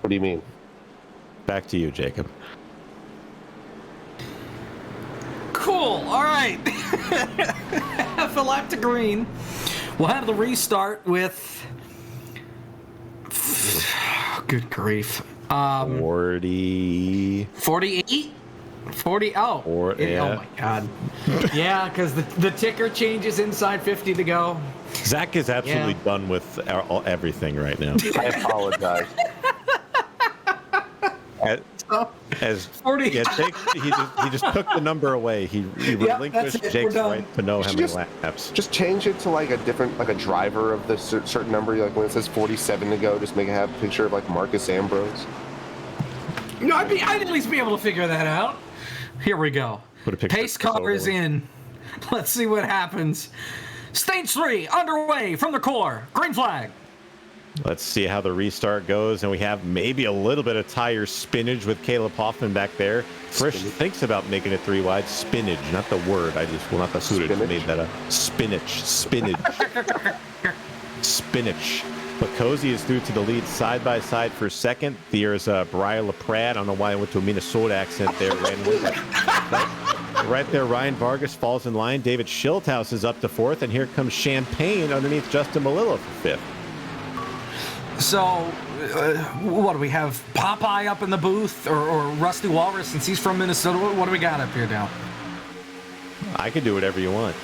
What do you mean? Back to you, Jacob. Cool. All right. Half a lap to green. We'll have the restart with... Good grief. 40... 48? 40? Oh. Yeah. Oh, my God. Yeah, because the ticker changes inside 50 to go. Zach is absolutely done with everything right now. I apologize. As 40. Yeah, Jake, he just took the number away. He relinquished Jake's right to know how many laps. Just change it to like a different, like a driver of the certain number. Like when it says 47 to go, just make it have a picture of like Marcus Ambrose. No, I'd at least be able to figure that out. Here we go. Pace car is in. Let's see what happens. Stage 3 underway from the core. Green flag. Let's see how the restart goes, and we have maybe a little bit of tire spinach with Caleb Hoffman back there. Frisch thinks about making it 3 wide. Spinach, not the word. Not the footage. I made that a spinach. Spinach. But Cozy is through to the lead side by side for second. There's Brian LaPrade. I don't know why I went to a Minnesota accent there. Right there, Ryan Vargas falls in line. David Schilthouse is up to 4th, and here comes Champagne underneath Justin Malilla for 5th. So what do we have? Popeye up in the booth, or Rusty Walrus since he's from Minnesota? What do we got up here now? I can do whatever you want.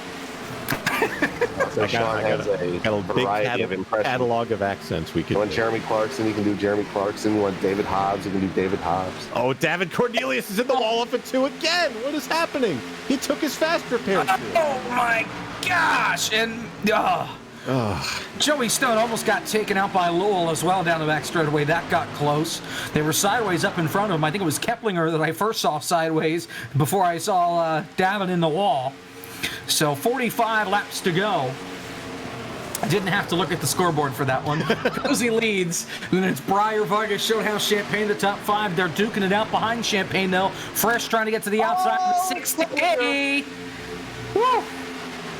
So Sean has a big variety of impressions. catalog of accents we could You want do. Jeremy Clarkson, you can do Jeremy Clarkson. You want David Hobbs, you can do David Hobbs. Oh, David Cornelius is in the wall up at 2 again. What is happening? He took his fast repair too. Oh my gosh! And Joey Stone almost got taken out by Lowell as well down the back straightaway. That got close. They were sideways up in front of him. I think it was Keplinger that I first saw sideways before I saw Davin in the wall. So 45 laps to go. I didn't have to look at the scoreboard for that one. Cozy leads. And then it's Breyer, Vargas, Showhouse, Champagne, the top 5. They're duking it out behind Champagne, though. Fresh trying to get to the outside. 68. Woo!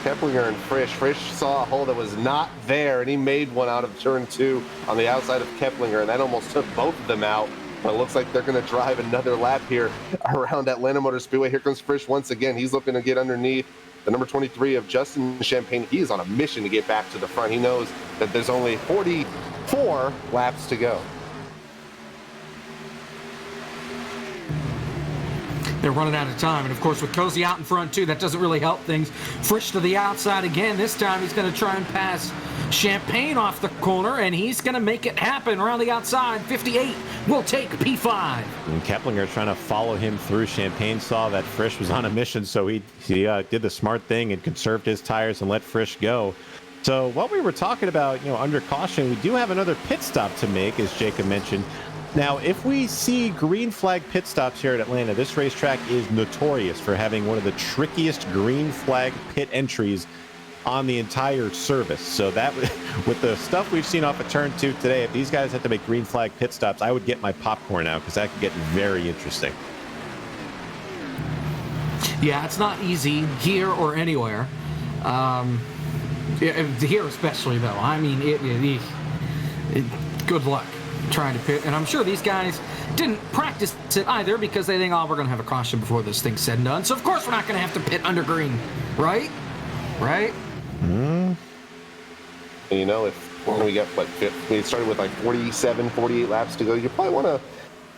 Keplinger and Frisch. Frisch saw a hole that was not there, and he made one out of turn 2 on the outside of Keplinger, and that almost took both of them out. But it looks like they're going to drive another lap here around Atlanta Motor Speedway. Here comes Frisch once again. He's looking to get underneath the number 23 of Justin Champagne. He is on a mission to get back to the front. He knows that there's only 44 laps to go. They're running out of time. And, of course, with Cozy out in front, too, that doesn't really help things. Frisch to the outside again. This time he's going to try and pass Champagne off the corner, and he's going to make it happen around the outside. 58 will take P5. And Keplinger trying to follow him through. Champagne saw that Frisch was on a mission, so he did the smart thing and conserved his tires and let Frisch go. So what we were talking about, under caution, we do have another pit stop to make, as Jacob mentioned. Now, if we see green flag pit stops here at Atlanta, this racetrack is notorious for having one of the trickiest green flag pit entries on the entire service. So that, with the stuff we've seen off of turn 2 today, if these guys have to make green flag pit stops, I would get my popcorn out because that could get very interesting. Yeah, it's not easy here or anywhere. Here especially, though. I mean, good luck trying to pit. And I'm sure these guys didn't practice it either because they think, we're going to have a caution before this thing's said and done. So, of course, we're not going to have to pit under green. Right? Right? And when we got, we started with 47, 48 laps to go, you probably want to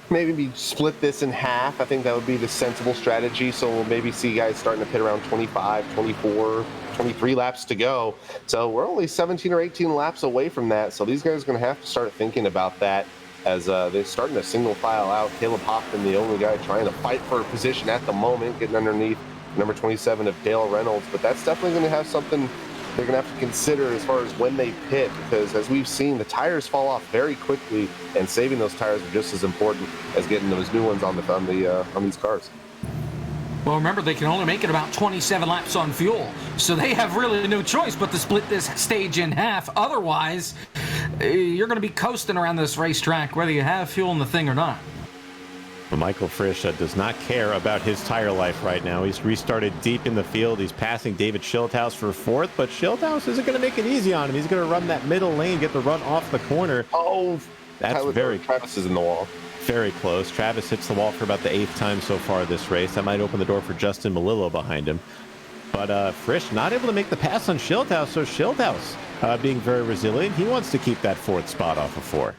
maybe split this in half. I think that would be the sensible strategy. So we'll maybe see guys starting to pit around 25, 24, 23 laps to go. So we're only 17 or 18 laps away from that. So these guys are going to have to start thinking about that as they're starting to single file out. Caleb Hoffman, the only guy trying to fight for a position at the moment, getting underneath number 27 of Dale Reynolds. But that's definitely going to have something they're going to have to consider as far as when they pit, because as we've seen, the tires fall off very quickly, and saving those tires are just as important as getting those new ones on these cars. Well, remember, they can only make it about 27 laps on fuel, so they have really no choice but to split this stage in half. Otherwise, you're going to be coasting around this racetrack, whether you have fuel in the thing or not. Well, Michael Frisch does not care about his tire life right now. He's restarted deep in the field. He's passing David Schildhaus for 4th, but Schildhaus isn't going to make it easy on him. He's going to run that middle lane, get the run off the corner. Oh, that's Travis is in the wall. Very close. Travis hits the wall for about the 8th time so far this race. That might open the door for Justin Malillo behind him. But Frisch not able to make the pass on Schildhaus, so Schildhaus being very resilient. He wants to keep that 4th spot off of 4.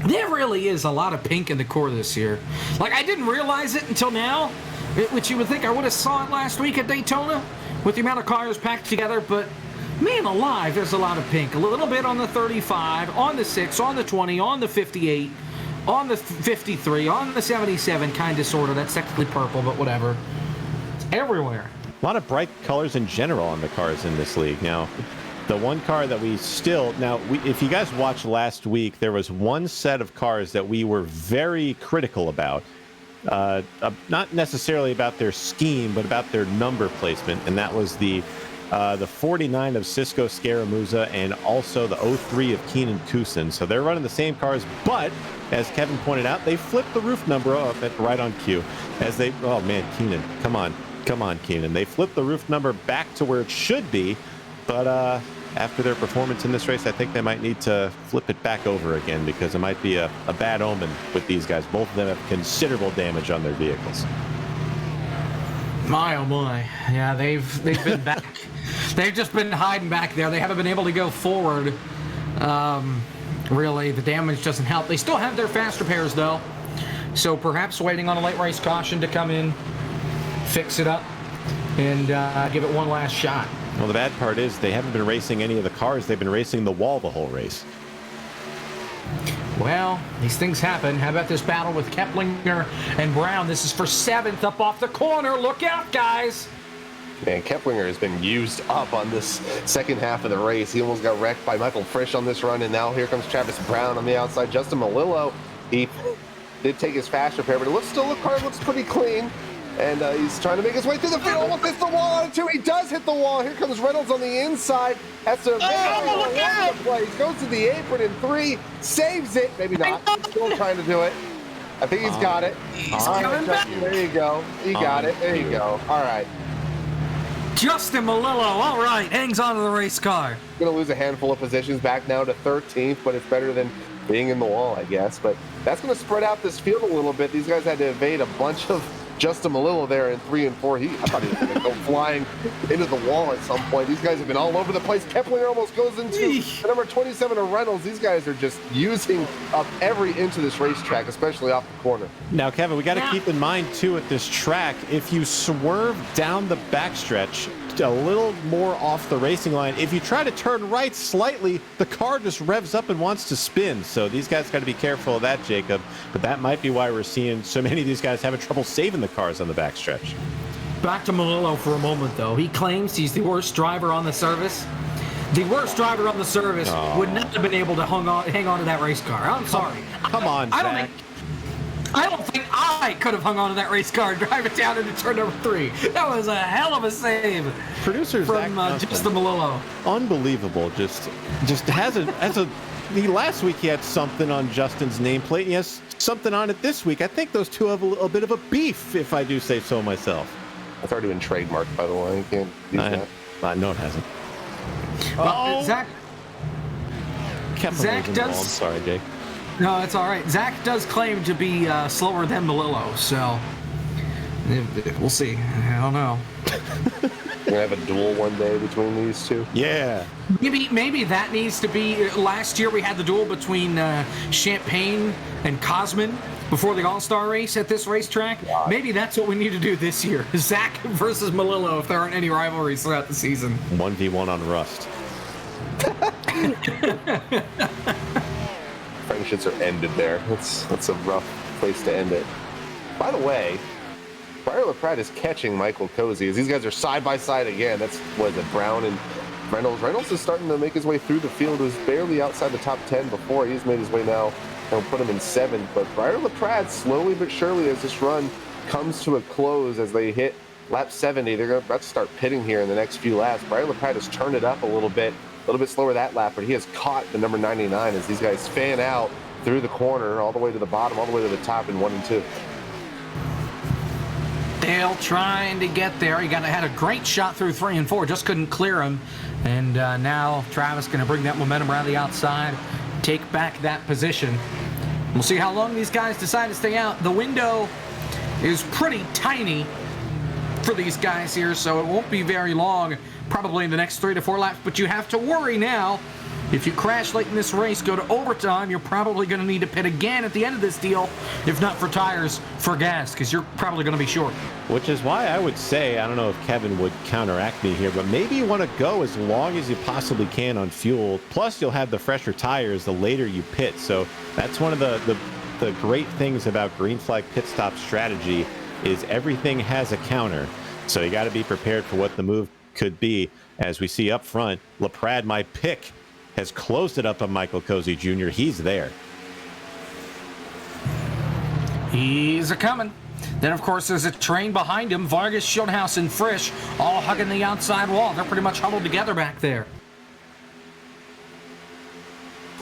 There really is a lot of pink in the core this year. I didn't realize it until now, which you would think I would have saw it last week at Daytona with the amount of cars packed together, but man alive, there's a lot of pink. A little bit on the 35, on the 6, on the 20, on the 58, on the 53, on the 77, kind of, sort of. That's technically purple, but whatever. It's everywhere. A lot of bright colors in general on the cars in this league. Now, the one car that if you guys watched last week, there was one set of cars that we were very critical about. Not necessarily about their scheme, but about their number placement, and that was the 49 of Cisco Scaramuza and also the 03 of Keenan Kusin. So they're running the same cars, but as Kevin pointed out, they flipped the roof number up right on cue. Oh man, Keenan, come on, Keenan. They flipped the roof number back to where it should be, but after their performance in this race, I think they might need to flip it back over again because it might be a bad omen with these guys. Both of them have considerable damage on their vehicles. My, oh my. Yeah, they've been back. They've just been hiding back there. They haven't been able to go forward. really, the damage doesn't help. They still have their faster pairs, though. So perhaps waiting on a late race caution to come in, fix it up, and give it one last shot. Well, the bad part is they haven't been racing any of the cars. They've been racing the wall the whole race. Well, these things happen. How about this battle with Keplinger and Brown? This is for 7th up off the corner. Look out, guys. Man, Keplinger has been used up on this second half of the race. He almost got wrecked by Michael Frisch on this run, and now here comes Travis Brown on the outside. Justin Malillo, he did take his fast repair, but the car looks pretty clean. And he's trying to make his way through the field. Almost hits the wall on it, too. He does hit the wall. Here comes Reynolds on the inside. Has to place. Goes to the apron in 3. Saves it. Maybe not. He's still trying to do it. I think he's got it. He's coming back. There you go. He got it. There you go. All right. Justin Malillo, all right, hangs on to the race car. Going to lose a handful of positions back now to 13th, but it's better than being in the wall, I guess. But that's going to spread out this field a little bit. These guys had to evade a bunch of Justin Malillo there in 3 and 4. I thought he was going to go flying into the wall at some point. These guys have been all over the place. Keplinger almost goes into the number 27 of Reynolds. These guys are just using up every inch of this racetrack, especially off the corner. Now, Kevin, we got to keep in mind, too, at this track, if you swerve down the backstretch a little more off the racing line, if you try to turn right slightly, the car just revs up and wants to spin. So these guys got to be careful of that, Jacob. But that might be why we're seeing so many of these guys having trouble saving the cars on the backstretch. Back to Malillo for a moment, though. He claims he's the worst driver on the service. The worst driver on the service would not have been able to hang on to that race car. I'm sorry. Come on, Zach. I don't think I could have hung on to that race car and drive it down into turn number 3. That was a hell of a save. Producer from Justin Malillo. Unbelievable. Just last week he had something on Justin's nameplate. He has something on it this week. I think those two have a bit of a beef, if I do say so myself. It's already been trademarked, by the way. You can't use that. No, it hasn't. Well, Zach does. I'm sorry, Jake. No, it's all right. Zach does claim to be slower than Malillo, so we'll see. I don't know. We're gonna have a duel one day between these two. Yeah. Maybe that needs to be. Last year we had the duel between Champagne and Cosman before the All-Star race at this racetrack. God. Maybe that's what we need to do this year. Zach versus Malillo, if there aren't any rivalries throughout the season. 1v1 on Rust. Friendships are ended there. That's a rough place to end it. By the way, Briar LaPrade is catching Michael Cozy as these guys are side by side again. That's Brown and Reynolds. Reynolds is starting to make his way through the field. He was barely outside the top 10 before. He's made his way now. They'll put him in 7th. But Briar LaPrade, slowly but surely, as this run comes to a close, as they hit lap 70, they're about to start pitting here in the next few laps. Briar LaPrade has turned it up a little bit slower that lap, but he has caught the number 99 as these guys fan out through the corner, all the way to the bottom, all the way to the top in 1 and 2. Dale trying to get there. He had a great shot through 3 and 4, just couldn't clear him. And now Travis going to bring that momentum around the outside, take back that position. We'll see how long these guys decide to stay out. The window is pretty tiny for these guys here, so it won't be very long, probably in the next 3 to 4 laps. But you have to worry now. If you crash late in this race, go to overtime, you're probably going to need to pit again at the end of this deal, if not for tires, for gas, because you're probably going to be short. Which is why I would say, I don't know if Kevin would counteract me here, but maybe you want to go as long as you possibly can on fuel. Plus, you'll have the fresher tires the later you pit. So that's one of the great things about green flag pit stop strategy is everything has a counter. So you got to be prepared for what the move could be. As we see up front, LaPrade, my pick, has closed it up on Michael Cozy Jr. He's there. He's a-coming. Then, of course, there's a train behind him. Vargas, Schildhaus, and Frisch all hugging the outside wall. They're pretty much huddled together back there.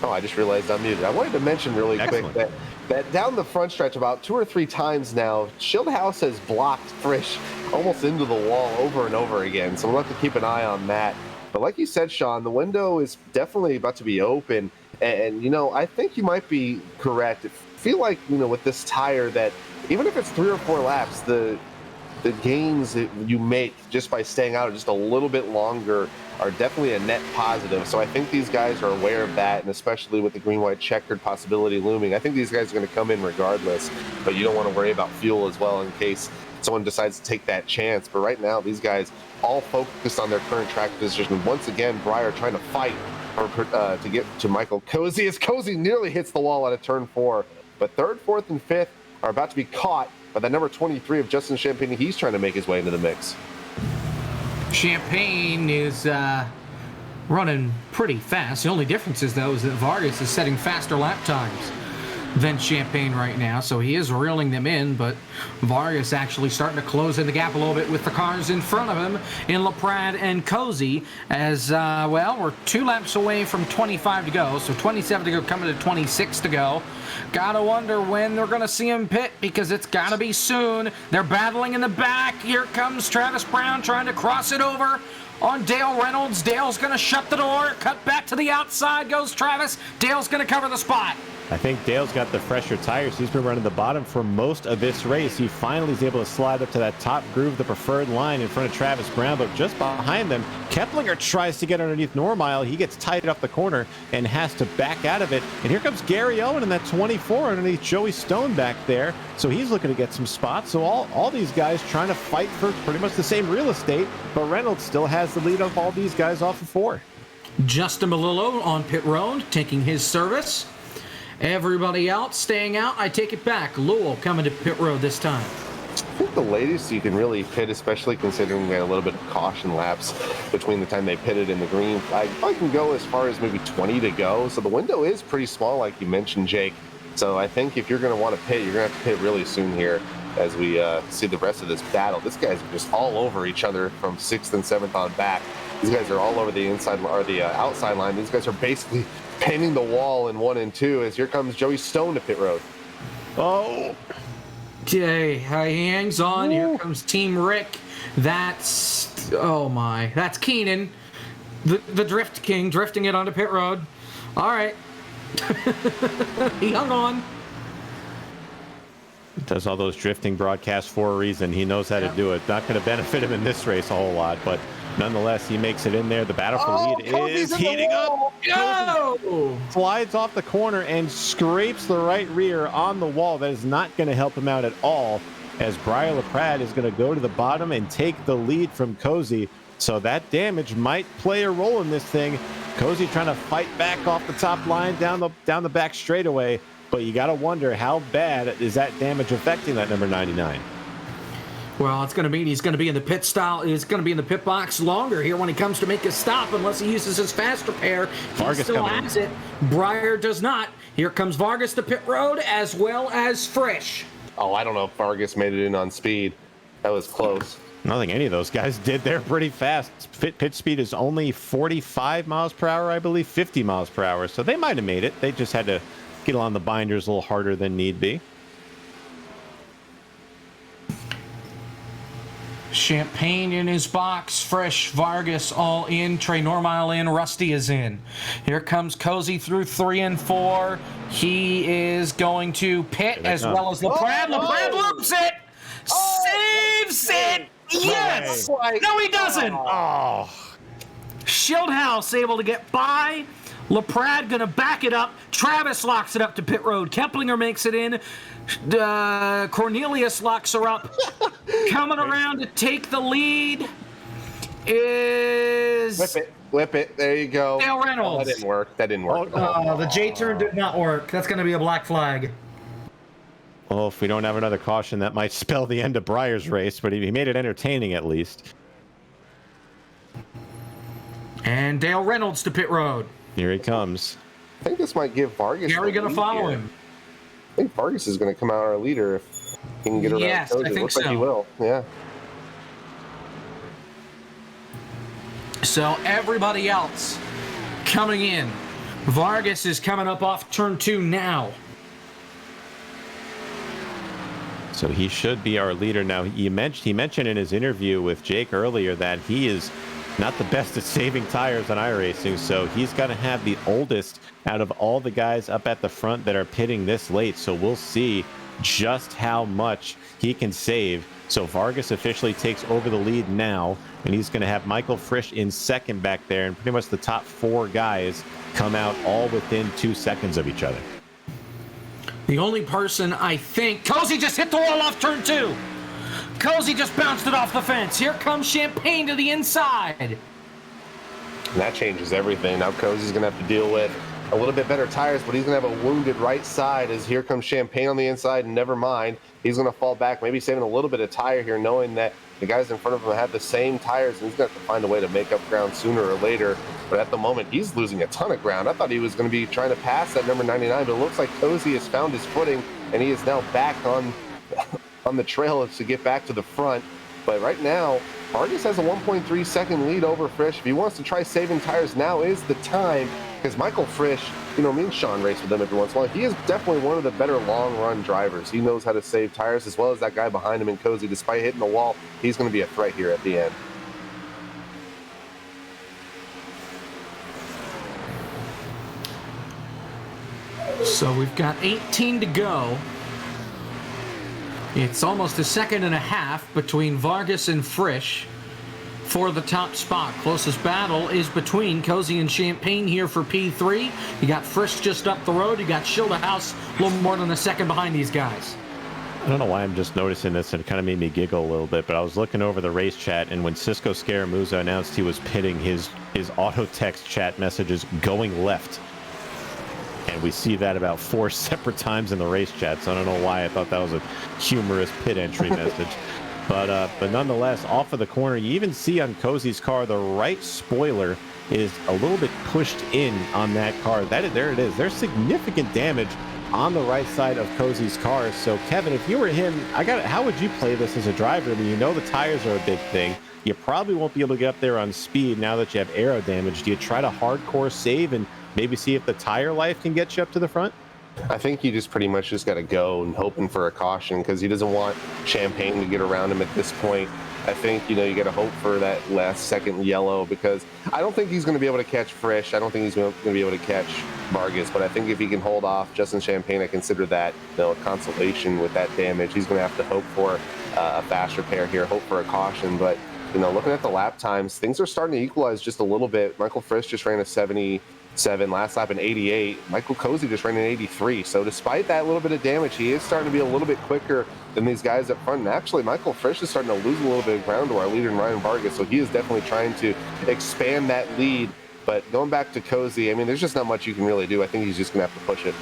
Oh, I just realized I'm muted. I wanted to mention really quick that down the front stretch about 2 or 3 times now, Schildhaus has blocked Frisch almost into the wall over and over again. So we'll have to keep an eye on that. But like you said, Sean, the window is definitely about to be open. And, I think you might be correct. I feel like, with this tire that even if it's 3 or 4 laps, the the gains that you make just by staying out just a little bit longer are definitely a net positive. So I think these guys are aware of that, and especially with the green-white checkered possibility looming, I think these guys are going to come in regardless, but you don't want to worry about fuel as well in case someone decides to take that chance. But right now, these guys all focused on their current track position. Once again, Breyer trying to fight to get to Michael Cozy as Cozy nearly hits the wall out of turn 4. But third, fourth, and fifth are about to be caught by that number 23 of Justin Champagne. He's trying to make his way into the mix. Champagne is running pretty fast. The only difference is, though, is that Vargas is setting faster lap times than Champagne right now, so he is reeling them in, but Vargas actually starting to close in the gap a little bit with the cars in front of him in LaPrade and Cozy as, well, we're 2 laps away from 25 to go, so 27 to go, coming to 26 to go. Gotta wonder when they're gonna see him pit, because it's gotta be soon. They're battling in the back. Here comes Travis Brown trying to cross it over on Dale Reynolds. Dale's gonna shut the door. Cut back to the outside goes Travis. Dale's gonna cover the spot. I think Dale's got the fresher tires. He's been running the bottom for most of this race. He finally is able to slide up to that top groove, the preferred line in front of Travis Brown, but just behind them, Keplinger tries to get underneath Normile. He gets tied up the corner and has to back out of it. And here comes Gary Owen in that 24 underneath Joey Stone back there. So he's looking to get some spots. So all these guys trying to fight for pretty much the same real estate, but Reynolds still has the lead of all these guys off of 4. Justin Melillo on pit road, taking his service. Everybody else staying out. I take it back. Lowell coming to pit road this time. I think the latest you can really pit, especially considering we had a little bit of caution laps between the time they pitted in the green flag, I can go as far as maybe 20 to go. So the window is pretty small, like you mentioned, Jake. So I think if you're going to want to pit, you're going to have to pit really soon here as we see the rest of this battle. These guys are just all over each other from 6th and 7th on back. These guys are all over the inside or the outside line. These guys are basically painting the wall in 1 and 2 as here comes Joey Stone to pit road. Oh, Okay, he hangs on. Here comes Team Rick. That's, oh my, that's Keenan, the Drift King, drifting it onto pit road. All right. He hung on. does all those drifting broadcasts for a reason. He knows how to do it. Not going to benefit him in this race a whole lot, but nonetheless, he makes it in there. The battle for lead is heating up. Go! Slides off the corner and scrapes the right rear on the wall. That is not going to help him out at all, as Brian LaPrade is going to go to the bottom and take the lead from Cozy. So that damage might play a role in this thing. Cozy trying to fight back off the top line down the back straightaway, but you got to wonder how bad is that damage affecting that number 99. Well, it's going to mean he's going to be in the pit style. He's going to be in the pit box longer here when he comes to make his stop, unless he uses his fast repair. He still has it. Breyer does not. Here comes Vargas to pit road, as well as Frisch. Oh, I don't know if Vargas made it in on speed. That was close. I don't think any of those guys did. They're pretty fast. Pit speed is only 45 miles per hour, I believe, 50 miles per hour. So they might have made it. They just had to get on the binders a little harder than need be. Champagne in his box, Frisch, Vargas all in, Trey Normile in, Rusty is in. Here comes Cozy through 3 and 4. He is going to pit as well as LaPrade. LaPrade loops it! Saves it! Yes! No, he doesn't! Oh, Schildhouse able to get by. LaPrade gonna back it up. Travis locks it up to pit road. Keplinger makes it in. Cornelius locks her up. Coming around to take the lead is... Whip it. There you go. Dale Reynolds. Oh, that didn't work. The J turn did not work. That's going to be a black flag. well, if we don't have another caution, that might spell the end of Breyer's race, but he made it entertaining at least. And Dale Reynolds to pit road. Here he comes. I think this might give Vargas. Gary going to follow him. I think Vargas is going to come out our leader if he can get around. Yes, I think Looks so. like he will. Yeah. So everybody else coming in. Vargas is coming up off turn 2 now. So he should be our leader now. He mentioned in his interview with Jake earlier that he is not the best at saving tires on iRacing, so he's got to have the oldest out of all the guys up at the front that are pitting this late. So we'll see just how much he can save. So Vargas officially takes over the lead now, and he's going to have Michael Frisch in second back there, and pretty much the top 4 guys come out all within 2 seconds of each other. The only person I think... Cozy just hit the wall off turn 2. Cozy just bounced it off the fence. Here comes Champagne to the inside. And that changes everything. Now Cozy's going to have to deal with a little bit better tires, but he's going to have a wounded right side as here comes Champagne on the inside, and never mind. He's going to fall back, maybe saving a little bit of tire here, knowing that the guys in front of him have the same tires, and he's going to have to find a way to make up ground sooner or later. But at the moment, he's losing a ton of ground. I thought he was going to be trying to pass that number 99, but it looks like Cozy has found his footing, and he is now back on the trail to get back to the front. But right now, Vargas has a 1.3 second lead over Frisch. If he wants to try saving tires, now is the time, because Michael Frisch, me and Sean race with him every once in a while. He is definitely one of the better long-run drivers. He knows how to save tires, as well as that guy behind him in Cozy. Despite hitting the wall, he's going to be a threat here at the end. So we've got 18 to go. It's almost a second and a half between Vargas and Frisch for the top spot. Closest battle is between Cozy and Champagne here for P3. You got Frisch just up the road. You got Schilderhouse a little more than a second behind these guys. I don't know why I'm just noticing this, and it kind of made me giggle a little bit, but I was looking over the race chat, and when Cisco Scaramuza announced he was pitting his auto text chat messages going left, and we see that about 4 separate times in the race chat, so I don't know why I thought that was a humorous pit entry message. But nonetheless, off of the corner, you even see on Cozy's car, the right spoiler is a little bit pushed in on that car. There it is. There's significant damage on the right side of Cozy's car. So, Kevin, if you were him, how would you play this as a driver? I mean, the tires are a big thing. You probably won't be able to get up there on speed now that you have aero damage. Do you try to hardcore save and maybe see if the tire life can get you up to the front? I think you just pretty much just got to go and hoping for a caution, because he doesn't want Champagne to get around him at this point. I think, you got to hope for that last second yellow, because I don't think he's going to be able to catch Frisch. I don't think he's going to be able to catch Vargas, but I think if he can hold off Justin Champagne, I consider that a consolation with that damage. He's going to have to hope for a fast repair here, hope for a caution. But, looking at the lap times, things are starting to equalize just a little bit. Michael Frisch just ran a 77, last lap in 88. Michael Cozy just ran in 83. So despite that little bit of damage, he is starting to be a little bit quicker than these guys up front. And actually, Michael Frisch is starting to lose a little bit of ground to our leader in Ryan Vargas. So he is definitely trying to expand that lead. But going back to Cozy, I mean, there's just not much you can really do. I think he's just going to have to push it.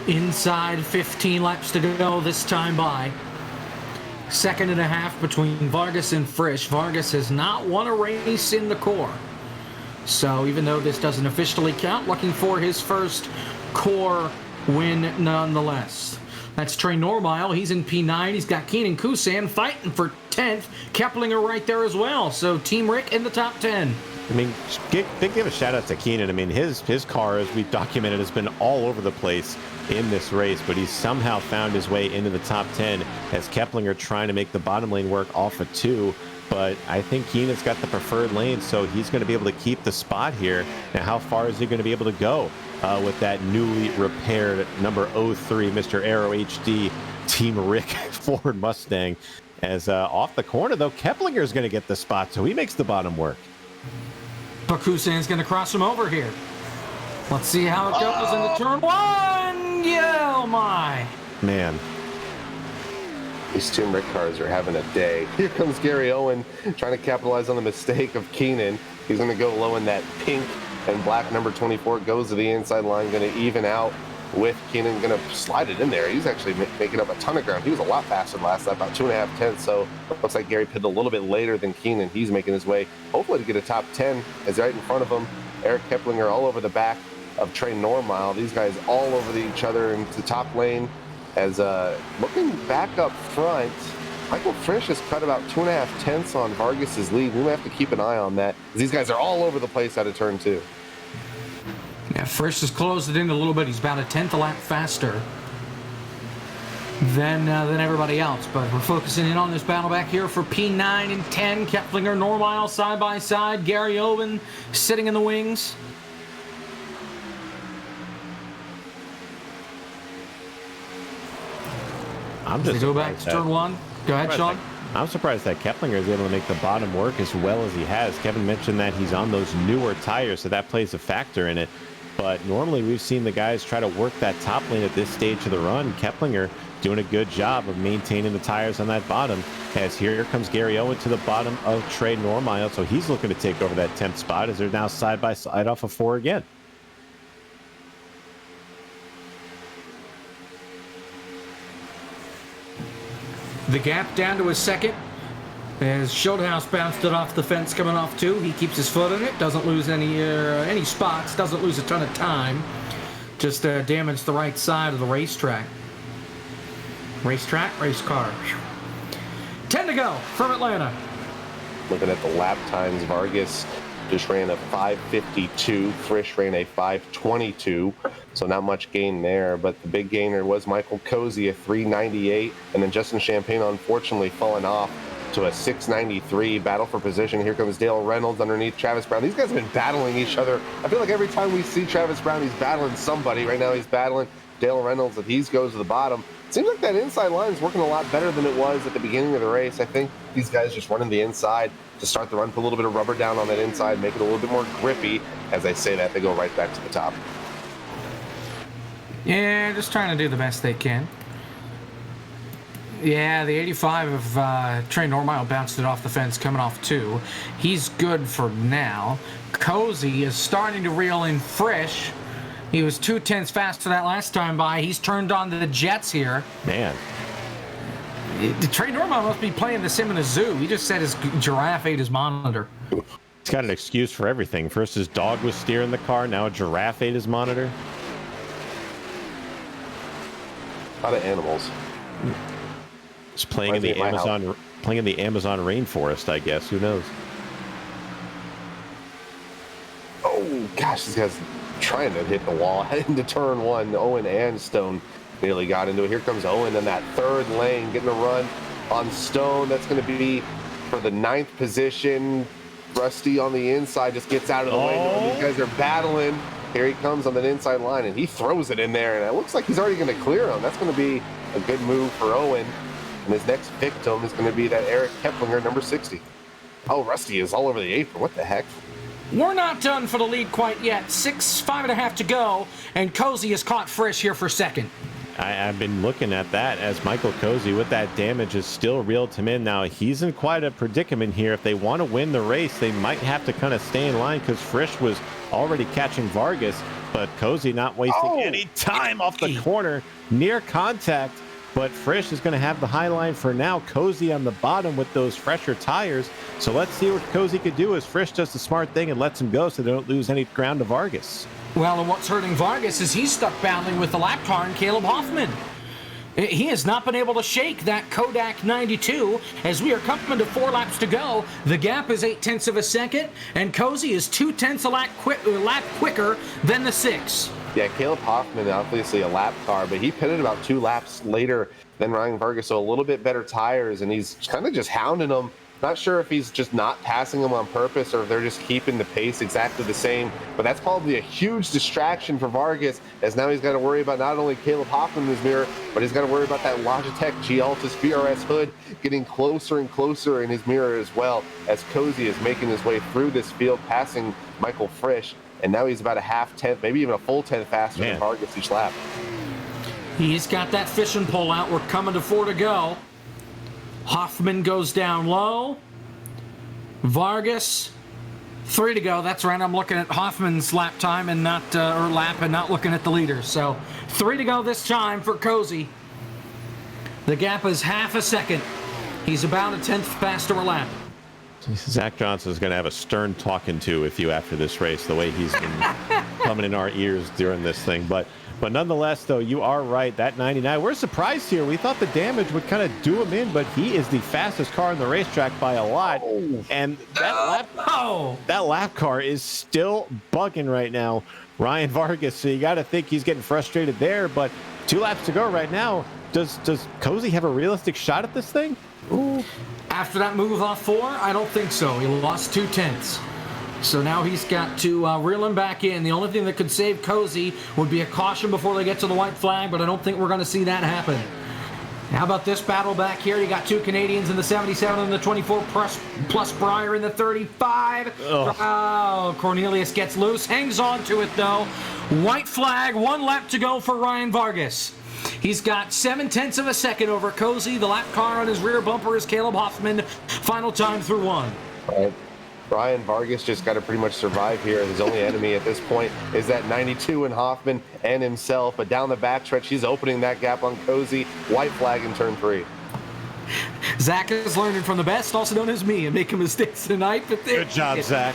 Inside 15 laps to go this time by. Second and a half between Vargas and Frisch. Vargas has not won a race in the core. So even though this doesn't officially count, looking for his first core win nonetheless. That's Trey Normile. He's in P9. He's got Keenan Kusan fighting for 10th. Keplinger right there as well. So Team Rick in the top 10. I mean, give a shout out to Keenan. I mean, his car, as we've documented, has been all over the place in this race, but he's somehow found his way into the top 10 as Keplinger trying to make the bottom lane work off of 2. But I think Keenan's got the preferred lane, so he's going to be able to keep the spot here. Now, how far is he going to be able to go with that newly repaired number 03 Mr. Aero HD Team Rick Ford Mustang? As off the corner, though, Keplinger's going to get the spot, so he makes the bottom work. Bakusan's going to cross him over here. Let's see how it goes in the turn 1. Yeah, oh my. Man. These Team Rick cars are having a day. Here comes Gary Owen trying to capitalize on the mistake of Keenan. He's going to go low in that pink and black number 24. Goes to the inside line, going to even out with Keenan, going to slide it in there. He's actually making up a ton of ground. He was a lot faster than last lap, about 2.5 tenths. So looks like Gary pitted a little bit later than Keenan. He's making his way, hopefully, to get a top 10. As right in front of him, Eric Keplinger all over the back of Trey Normile. These guys all over each other into the top lane. As looking back up front, Michael Frisch has cut about 2.5 tenths on Vargas's lead. We may have to keep an eye on that, because these guys are all over the place out of turn 2. Yeah, Frisch has closed it in a little bit. He's about a tenth a lap faster than everybody else. But we're focusing in on this battle back here for P9 and 10. Keplinger, Normile side by side. Gary Owen sitting in the wings. I'm They just go back to turn one. Go ahead, Sean. I'm surprised that Keplinger is able to make the bottom work as well as he has. Kevin mentioned that he's on those newer tires, so that plays a factor in it. But normally we've seen the guys try to work that top lane at this stage of the run. Keplinger doing a good job of maintaining the tires on that bottom. As here comes Gary Owen to the bottom of Trey Normile, so he's looking to take over that 10th spot as they're now side by side off of 4 again. The gap down to his second. As Schildhouse bounced it off the fence coming off 2. He keeps his foot in it. Doesn't lose any spots. Doesn't lose a ton of time. Just damaged the right side of the racetrack. Race car. 10 to go from Atlanta. Looking at the lap times, Vargas just ran a 5:52. Frisch ran a 5:22. So not much gain there, but the big gainer was Michael Cozy, a 3:98. And then Justin Champagne, unfortunately, falling off to a 6:93. Battle for position. Here comes Dale Reynolds underneath Travis Brown. These guys have been battling each other. I feel like every time we see Travis Brown, he's battling somebody. Right now he's battling Dale Reynolds, and he goes to the bottom. Seems like that inside line is working a lot better than it was at the beginning of the race. I think these guys just running the inside to start the run, put a little bit of rubber down on that inside, make it a little bit more grippy. As I say that, they go right back to the top. Yeah, just trying to do the best they can. Yeah, the 85 of Trey Normile bounced it off the fence coming off 2. He's good for now. Cozy is starting to reel in Frisch. He was 2/10 faster that last time by. He's turned on to the jets here. Man. Trey Normile must be playing the sim in a zoo. He just said his giraffe ate his monitor. He's got an excuse for everything. First his dog was steering the car, now a giraffe ate his monitor. A lot of animals. He's playing in the Amazon rainforest, I guess. Who knows? Oh gosh, this guy's trying to hit the wall into turn 1. Owen and Stone nearly got into it. Here comes Owen in that 3rd lane, getting a run on Stone. That's going to be for the 9th position. Rusty on the inside just gets out of the way. These guys are battling. Here he comes on the inside line, and he throws it in there, and it looks like he's already going to clear him. That's going to be a good move for Owen. And his next victim is going to be that Eric Keplinger, number 60. Oh, Rusty is all over the apron. What the heck? We're not done for the lead quite yet. 5.5 to go, and Cozy has caught Frisch here for second. I've been looking at that as Michael Cozy with that damage is still reeled him in. Now, he's in quite a predicament here. If they want to win the race, they might have to kind of stay in line because Frisch was already catching Vargas, but Cozy not wasting any time off the corner, near contact. But Frisch is going to have the high line for now. Cozy on the bottom with those fresher tires. So let's see what Cozy could do as Frisch does the smart thing and lets him go so they don't lose any ground to Vargas. Well, and what's hurting Vargas is he's stuck battling with the lap car and Caleb Hoffman. He has not been able to shake that Kodak 92 as we are coming to 4 laps to go. The gap is 0.8 of a second, and Cozy is 0.2 a lap quicker than the 6. Yeah, Caleb Hoffman, obviously a lap car, but he pitted about 2 laps later than Ryan Vargas, so a little bit better tires, and he's kind of just hounding them. Not sure if he's just not passing them on purpose or if they're just keeping the pace exactly the same, but that's probably a huge distraction for Vargas, as now he's got to worry about not only Caleb Hoffman in his mirror, but he's got to worry about that Logitech G Altus BRS hood getting closer and closer in his mirror as well, as Cozy is making his way through this field, passing Michael Frisch. And now he's about a 0.5, maybe even a full 10 faster than Vargas each lap. He's got that fishing pole out. We're coming to 4 to go. Hoffman goes down low. Vargas, 3 to go. That's right. I'm looking at Hoffman's lap time and not looking at the leaders. So 3 to go this time for Cozy. The gap is 0.5 second. He's about a 10th faster a lap. Zach Johnson is going to have a stern talking to with you after this race, the way he's been coming in our ears during this thing. But nonetheless, though, you are right. That 99, we're surprised here. We thought the damage would kind of do him in, but he is the fastest car on the racetrack by a lot. And that lap car is still bugging right now, Ryan Vargas. So you got to think he's getting frustrated there. But 2 laps to go right now. Does Cozy have a realistic shot at this thing? Ooh. After that move off 4, I don't think so. He lost 0.2. So now he's got to reel him back in. The only thing that could save Cozy would be a caution before they get to the white flag, but I don't think we're going to see that happen. How about this battle back here? You got two Canadians in the 77 and the 24 plus Breyer in the 35. Oh, Cornelius gets loose, hangs on to it though. White flag, 1 lap to go for Ryan Vargas. He's got 0.7 of a second over Cozy. The lap car on his rear bumper is Caleb Hoffman. Final time through 1. Right. Brian Vargas just got to pretty much survive here. His only enemy at this point is that 92 and Hoffman and himself. But down the backstretch, he's opening that gap on Cozy. White flag in turn 3. Zach is learning from the best, also known as me, and making mistakes tonight. But Good job, Zach.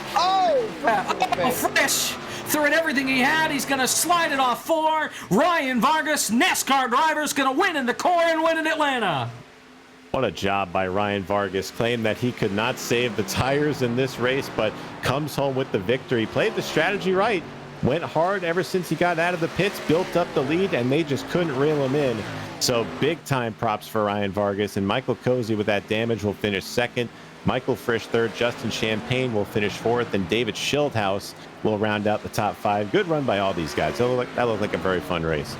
Fresh threw it everything he had. He's going to slide it off 4. Ryan Vargas, NASCAR driver, is going to win in the CORE and win in Atlanta. What a job by Ryan Vargas. Claimed that he could not save the tires in this race, but comes home with the victory. Played the strategy right. Went hard ever since he got out of the pits, built up the lead, and they just couldn't reel him in. So big time props for Ryan Vargas. And Michael Cozy with that damage will finish 2nd. Michael Frisch 3rd. Justin Champagne will finish 4th. And David Schildhaus will round out the top 5. Good run by all these guys. That looked like a very fun race.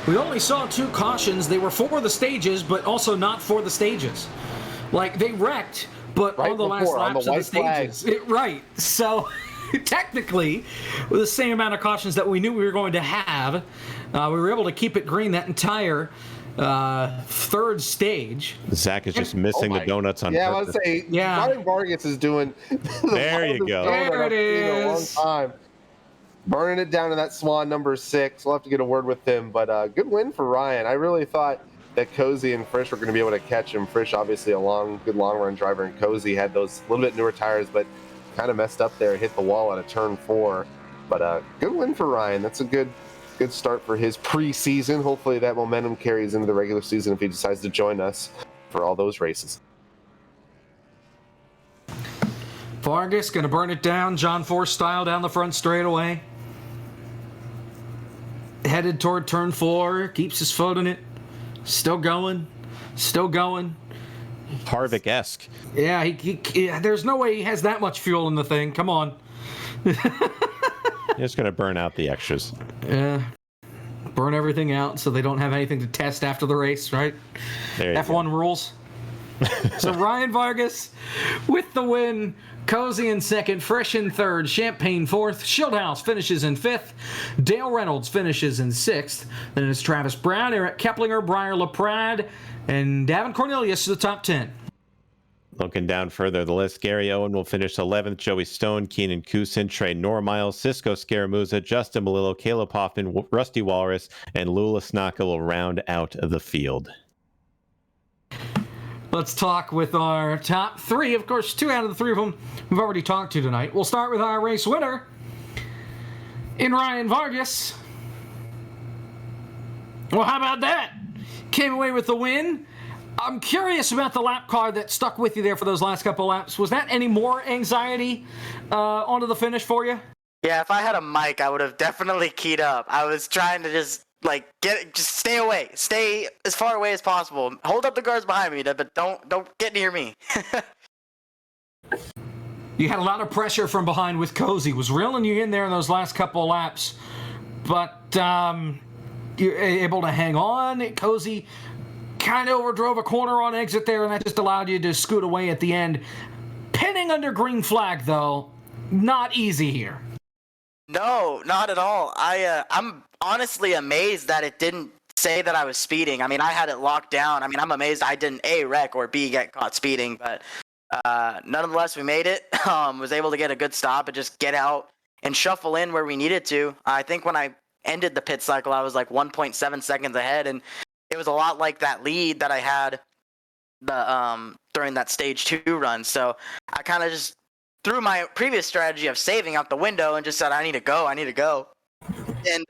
We only saw 2 cautions. They were for the stages, but also not for the stages. Like, they wrecked, but Right on the last before, on laps the of the white stages. Right. So, technically, with the same amount of cautions that we knew we were going to have, we were able to keep it green that entire 3rd stage. Zach is just missing the donuts on Yeah, I purpose. was say, Yeah. Ryan Vargas is doing There you go. There it A long is. time. Burning it down to that Swan number 6. We'll have to get a word with him, but good win for Ryan. I really thought that Cozy and Frisch were going to be able to catch him. Frisch, obviously a good long run driver, and Cozy had those little bit newer tires, but kind of messed up there, hit the wall out of turn 4. But good win for Ryan. That's a good start for his preseason. Hopefully that momentum carries into the regular season if he decides to join us for all those races. Vargas going to burn it down, John Force style, down the front straightaway. Headed toward turn 4, keeps his foot in it. Still going. Harvick-esque. Yeah, he there's no way he has that much fuel in the thing. Come on. Just going to burn out the extras. Yeah. Burn everything out so they don't have anything to test after the race, right? There you F1 rules. So Ryan Vargas with the win. Cozy in 2nd, Frisch in 3rd, Champagne 4th, Schildhaus finishes in 5th, Dale Reynolds finishes in 6th. Then it's Travis Brown, Eric Keplinger, Breyer LaPrade, and Davin Cornelius to the top 10. Looking down further the list, Gary Owen will finish 11th, Joey Stone, Keenan Kusin, Trey Normiles, Cisco Scaramuza, Justin Malillo, Caleb Hoffman, Rusty Walrus, and Lula Snaka will round out the field. Let's talk with our top 3. Of course, 2 out of the 3 of them we've already talked to tonight. We'll start with our race winner in Ryan Vargas. Well, how about that? Came away with the win. I'm curious about the lap car that stuck with you there for those last couple laps. Was that any more anxiety onto the finish for you? Yeah, if I had a mic, I would have definitely keyed up. I was trying to just stay away, stay as far away as possible. Hold up the guards behind me, but don't get near me. You had a lot of pressure from behind with Cozy. Was reeling you in there in those last couple of laps, but you're able to hang on. Cozy kind of overdrove a corner on exit there, and that just allowed you to scoot away at the end. Pinning under green flag, though, not easy here. No, not at all. I'm honestly amazed that it didn't say that I was speeding. I mean, I had it locked down. I mean, I'm amazed I didn't A, wreck, or B, get caught speeding. But nonetheless, we made it. Was able to get a good stop and just get out and shuffle in where we needed to. I think when I ended the pit cycle, I was like 1.7 seconds ahead, and it was a lot like that lead that I had during that stage 2 run. So I kind of just threw my previous strategy of saving out the window and just said, I need to go. And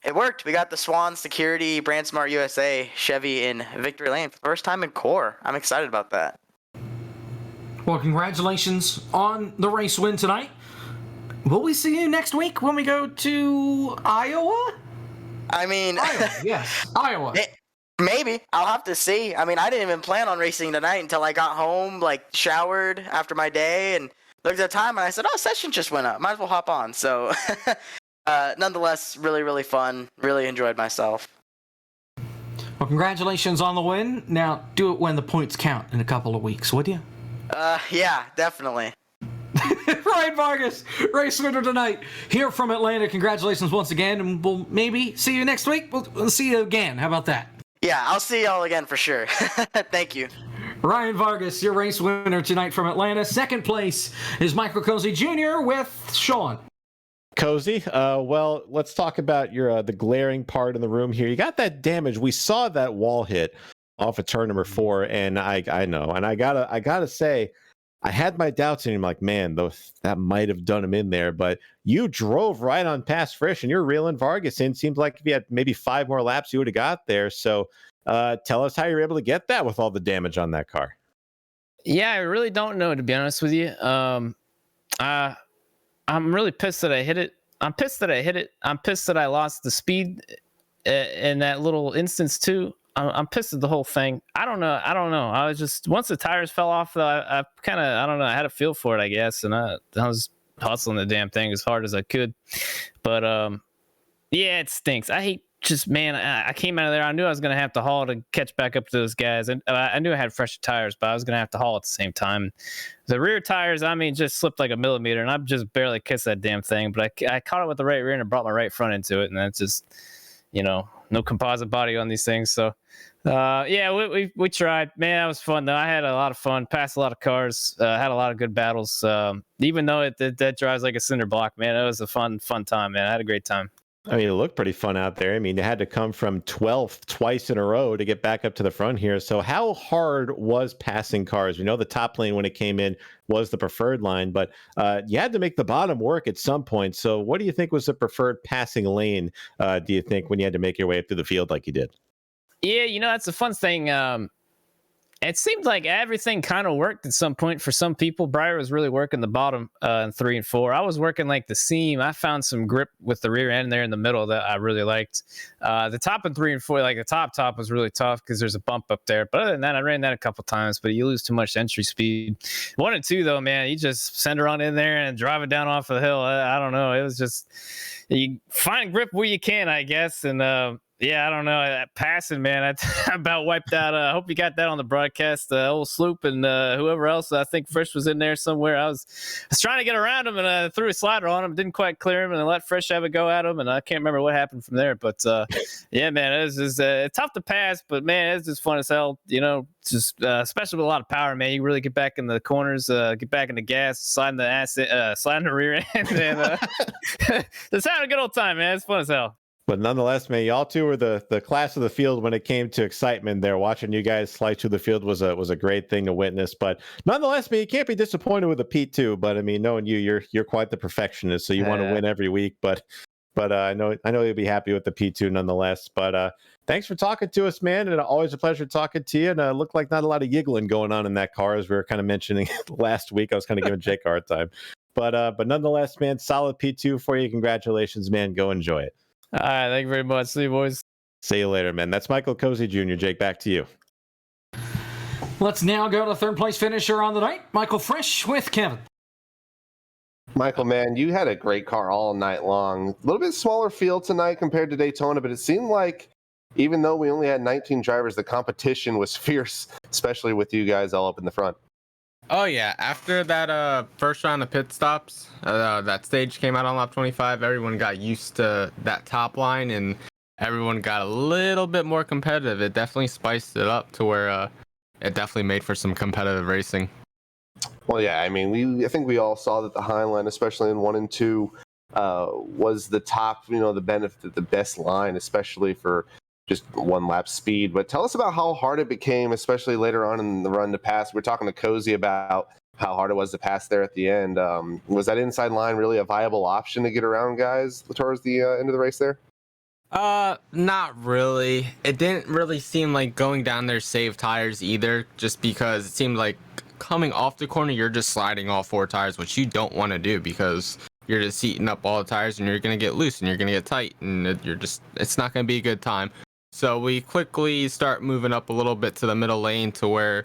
it worked. We got the Swan Security Brand Smart USA Chevy in victory lane for the first time in CORE. I'm excited about that. Well, congratulations on the race win tonight. Will we see you next week when we go to Iowa? I mean, Iowa, yes, Iowa. Maybe. I'll have to see. I mean, I didn't even plan on racing tonight until I got home, showered after my day, and looked at the time, and I said, oh, session just went up. Might as well hop on. So, nonetheless, really, really fun. Really enjoyed myself. Well, congratulations on the win. Now, do it when the points count in a couple of weeks, would you? Yeah, definitely. Ryan Vargas, race winner tonight here from Atlanta. Congratulations once again, and we'll maybe see you next week. We'll see you again. How about that? Yeah, I'll see y'all again for sure. Thank you. Ryan Vargas, your race winner tonight from Atlanta. Second place is Michael Cozy Jr. with Sean. Cozy, well, let's talk about your the glaring part in the room here. You got that damage. We saw that wall hit off of turn number 4, and I know, and I gotta say, I had my doubts, and I'm like, man, that might have done him in there. But you drove right on past Frisch, and you're reeling Vargas in. Seems like if you had maybe 5 more laps, you would have got there. So, tell us how you're able to get that with all the damage on that car. Yeah, I really don't know, to be honest with you. I'm really pissed that I hit it. I'm pissed that I lost the speed in that little instance too. I'm pissed at the whole thing. I don't know. I was just, once the tires fell off, I kind of, I don't know. I had a feel for it, I guess, and I was hustling the damn thing as hard as I could. But yeah, it stinks. I hate just, man. I came out of there. I knew I was gonna have to haul to catch back up to those guys, and I knew I had fresher tires, but I was gonna have to haul at the same time. The rear tires, I mean, just slipped like a millimeter, and I just barely kissed that damn thing. But I caught it with the right rear and brought my right front into it, and that's just, no composite body on these things. So, yeah, we tried. Man, that was fun though. I had a lot of fun. Passed a lot of cars. Had a lot of good battles. Even though that drives like a cinder block, man, it was a fun time, man. I had a great time. I mean, it looked pretty fun out there. I mean, they had to come from 12th twice in a row to get back up to the front here. So how hard was passing cars? We know the top lane when it came in was the preferred line, but you had to make the bottom work at some point. So what do you think was the preferred passing lane, do you think, when you had to make your way up to the field like you did? Yeah, that's a fun thing. It seemed like everything kind of worked at some point for some people. Breyer was really working the bottom in 3 and 4. I was working like the seam. I found some grip with the rear end there in the middle that I really liked. The top in 3 and 4, like the top was really tough because there's a bump up there. But other than that, I ran that a couple times, but you lose too much entry speed. 1 and 2, though, man, you just send her on in there and drive it down off the hill. I don't know. It was just, you find grip where you can, I guess. And, yeah, I don't know. That passing, man, I about wiped out. I hope you got that on the broadcast. Old Sloop and whoever else. I think Frisch was in there somewhere. I was trying to get around him, and I threw a slider on him. Didn't quite clear him, and I let Frisch have a go at him. And I can't remember what happened from there. But yeah, man, it was just tough to pass. But man, it's just fun as hell. Just especially with a lot of power, man. You really get back in the corners, get back in the gas, sliding the rear end, and just having a good old time, man. It's fun as hell. But nonetheless, man, y'all two were the class of the field when it came to excitement there. Watching you guys slice through the field was a great thing to witness. But nonetheless, man, you can't be disappointed with a P2. But I mean, knowing you're quite the perfectionist, so you want to win every week. But I know you'll be happy with the P2 nonetheless. But thanks for talking to us, man. And always a pleasure talking to you. And looked like not a lot of yiggling going on in that car, as we were kind of mentioning last week. I was kind of giving Jake a hard time. But nonetheless, man, solid P2 for you. Congratulations, man. Go enjoy it. All right, thank you very much. See you, boys. See you later, man. That's Michael Cozy Jr. Jake, back to you. Let's now go to third place finisher on the night, Michael Frisch with Kevin. Michael, man, you had a great car all night long. A little bit smaller field tonight compared to Daytona, but it seemed like even though we only had 19 drivers, the competition was fierce, especially with you guys all up in the front. Oh yeah, after that first round of pit stops, that stage came out on lap 25, everyone got used to that top line and everyone got a little bit more competitive. It definitely spiced it up to where it definitely made for some competitive racing. Well, yeah, I mean, I think we all saw that the high line, especially in 1 and 2, was the top, the best line, especially for just 1 lap speed. But tell us about how hard it became, especially later on in the run to pass. We're talking to Cozy about how hard it was to pass there at the end. Was that inside line really a viable option to get around guys towards the end of the race there? Not really. It didn't really seem like going down there saved tires either, just because it seemed like coming off the corner, you're just sliding all 4 tires, which you don't want to do because you're just heating up all the tires and you're going to get loose and you're going to get tight and it's not going to be a good time. So we quickly start moving up a little bit to the middle lane to where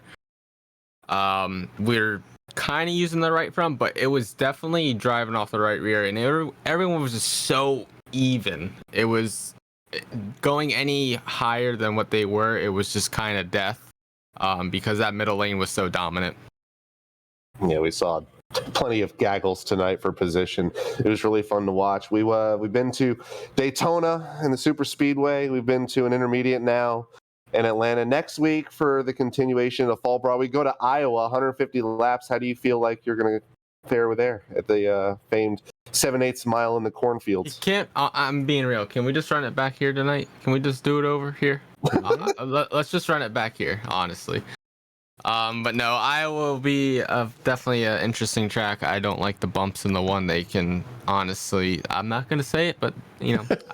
we're kind of using the right front, but it was definitely driving off the right rear, and everyone was just so even. It was going any higher than what they were, it was just kind of death, because that middle lane was so dominant. Yeah, we saw plenty of gaggles tonight for position. It was really fun to watch. We've been to Daytona and the Super Speedway. We've been to an intermediate now in Atlanta. Next week for the continuation of Fall Brawl, we go to Iowa, 150 laps. How do you feel like you're going to fare with there at the famed 7/8 mile in the cornfields? I'm being real. Can we just run it back here tonight? Can we just do it over here? Let's just run it back here, honestly. But no, Iowa will be definitely an interesting track. I don't like the bumps in the one. They can, honestly, I'm not going to say it, but,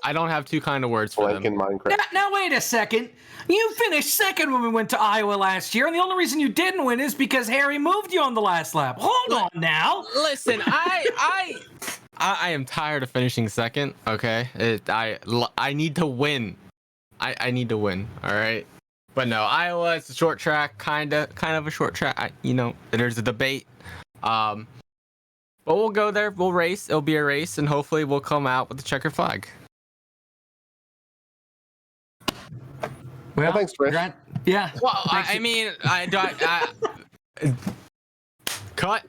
I don't have two kind of words for them. In Minecraft. Now, wait a second. You finished second when we went to Iowa last year, and the only reason you didn't win is because Harry moved you on the last lap. Hold on now. Listen, I am tired of finishing second, okay? I need to win. I need to win, all right? But no, Iowa, it's a short track, kind of a short track. There's a debate. But we'll go there. We'll race. It'll be a race, and hopefully we'll come out with the checkered flag. Well, thanks, Chris. Yeah. Well, cut.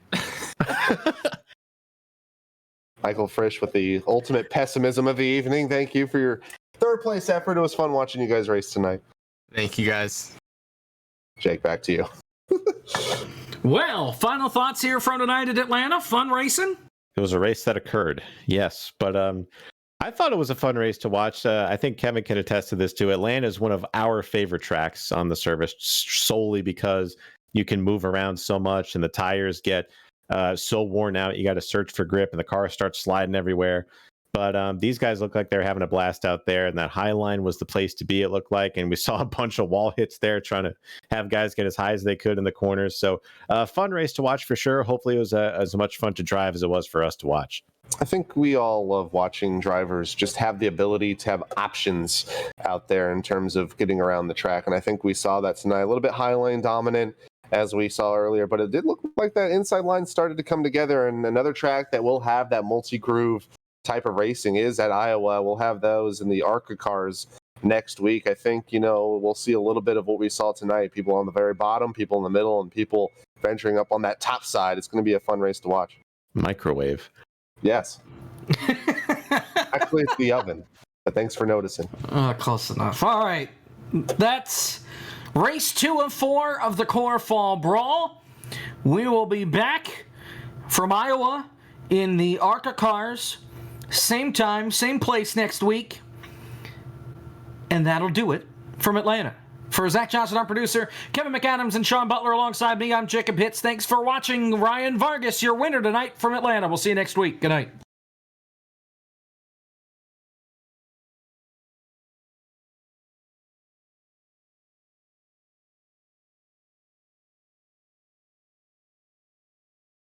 Michael Frisch with the ultimate pessimism of the evening. Thank you for your third place effort. It was fun watching you guys race tonight. Thank you, guys. Jake, back to you. Well, final thoughts here from tonight at Atlanta. Fun racing? It was a race that occurred, yes. But I thought it was a fun race to watch. I think Kevin can attest to this too. Atlanta is one of our favorite tracks on the service solely because you can move around so much and the tires get so worn out. You got to search for grip and the car starts sliding everywhere. But these guys look like they're having a blast out there, and that high line was the place to be, it looked like. And we saw a bunch of wall hits there trying to have guys get as high as they could in the corners. So fun race to watch for sure. Hopefully it was as much fun to drive as it was for us to watch. I think we all love watching drivers just have the ability to have options out there in terms of getting around the track. And I think we saw that tonight. A little bit high lane dominant, as we saw earlier, but it did look like that inside line started to come together. And another track that will have that multi-groove type of racing is at Iowa. We'll have those in the ARCA cars next week. I think, we'll see a little bit of what we saw tonight. People on the very bottom, people in the middle, and people venturing up on that top side. It's going to be a fun race to watch. Microwave. Yes. Actually, it's the oven, but thanks for noticing. Close enough. All right. That's race 2 of 4 of the CORE Fall Brawl. We will be back from Iowa in the ARCA cars. Same time, same place next week. And that'll do it from Atlanta. For Zach Johnson, our producer, Kevin McAdams, and Sean Butler alongside me, I'm Jacob Hitz. Thanks for watching. Ryan Vargas, your winner tonight from Atlanta. We'll see you next week. Good night.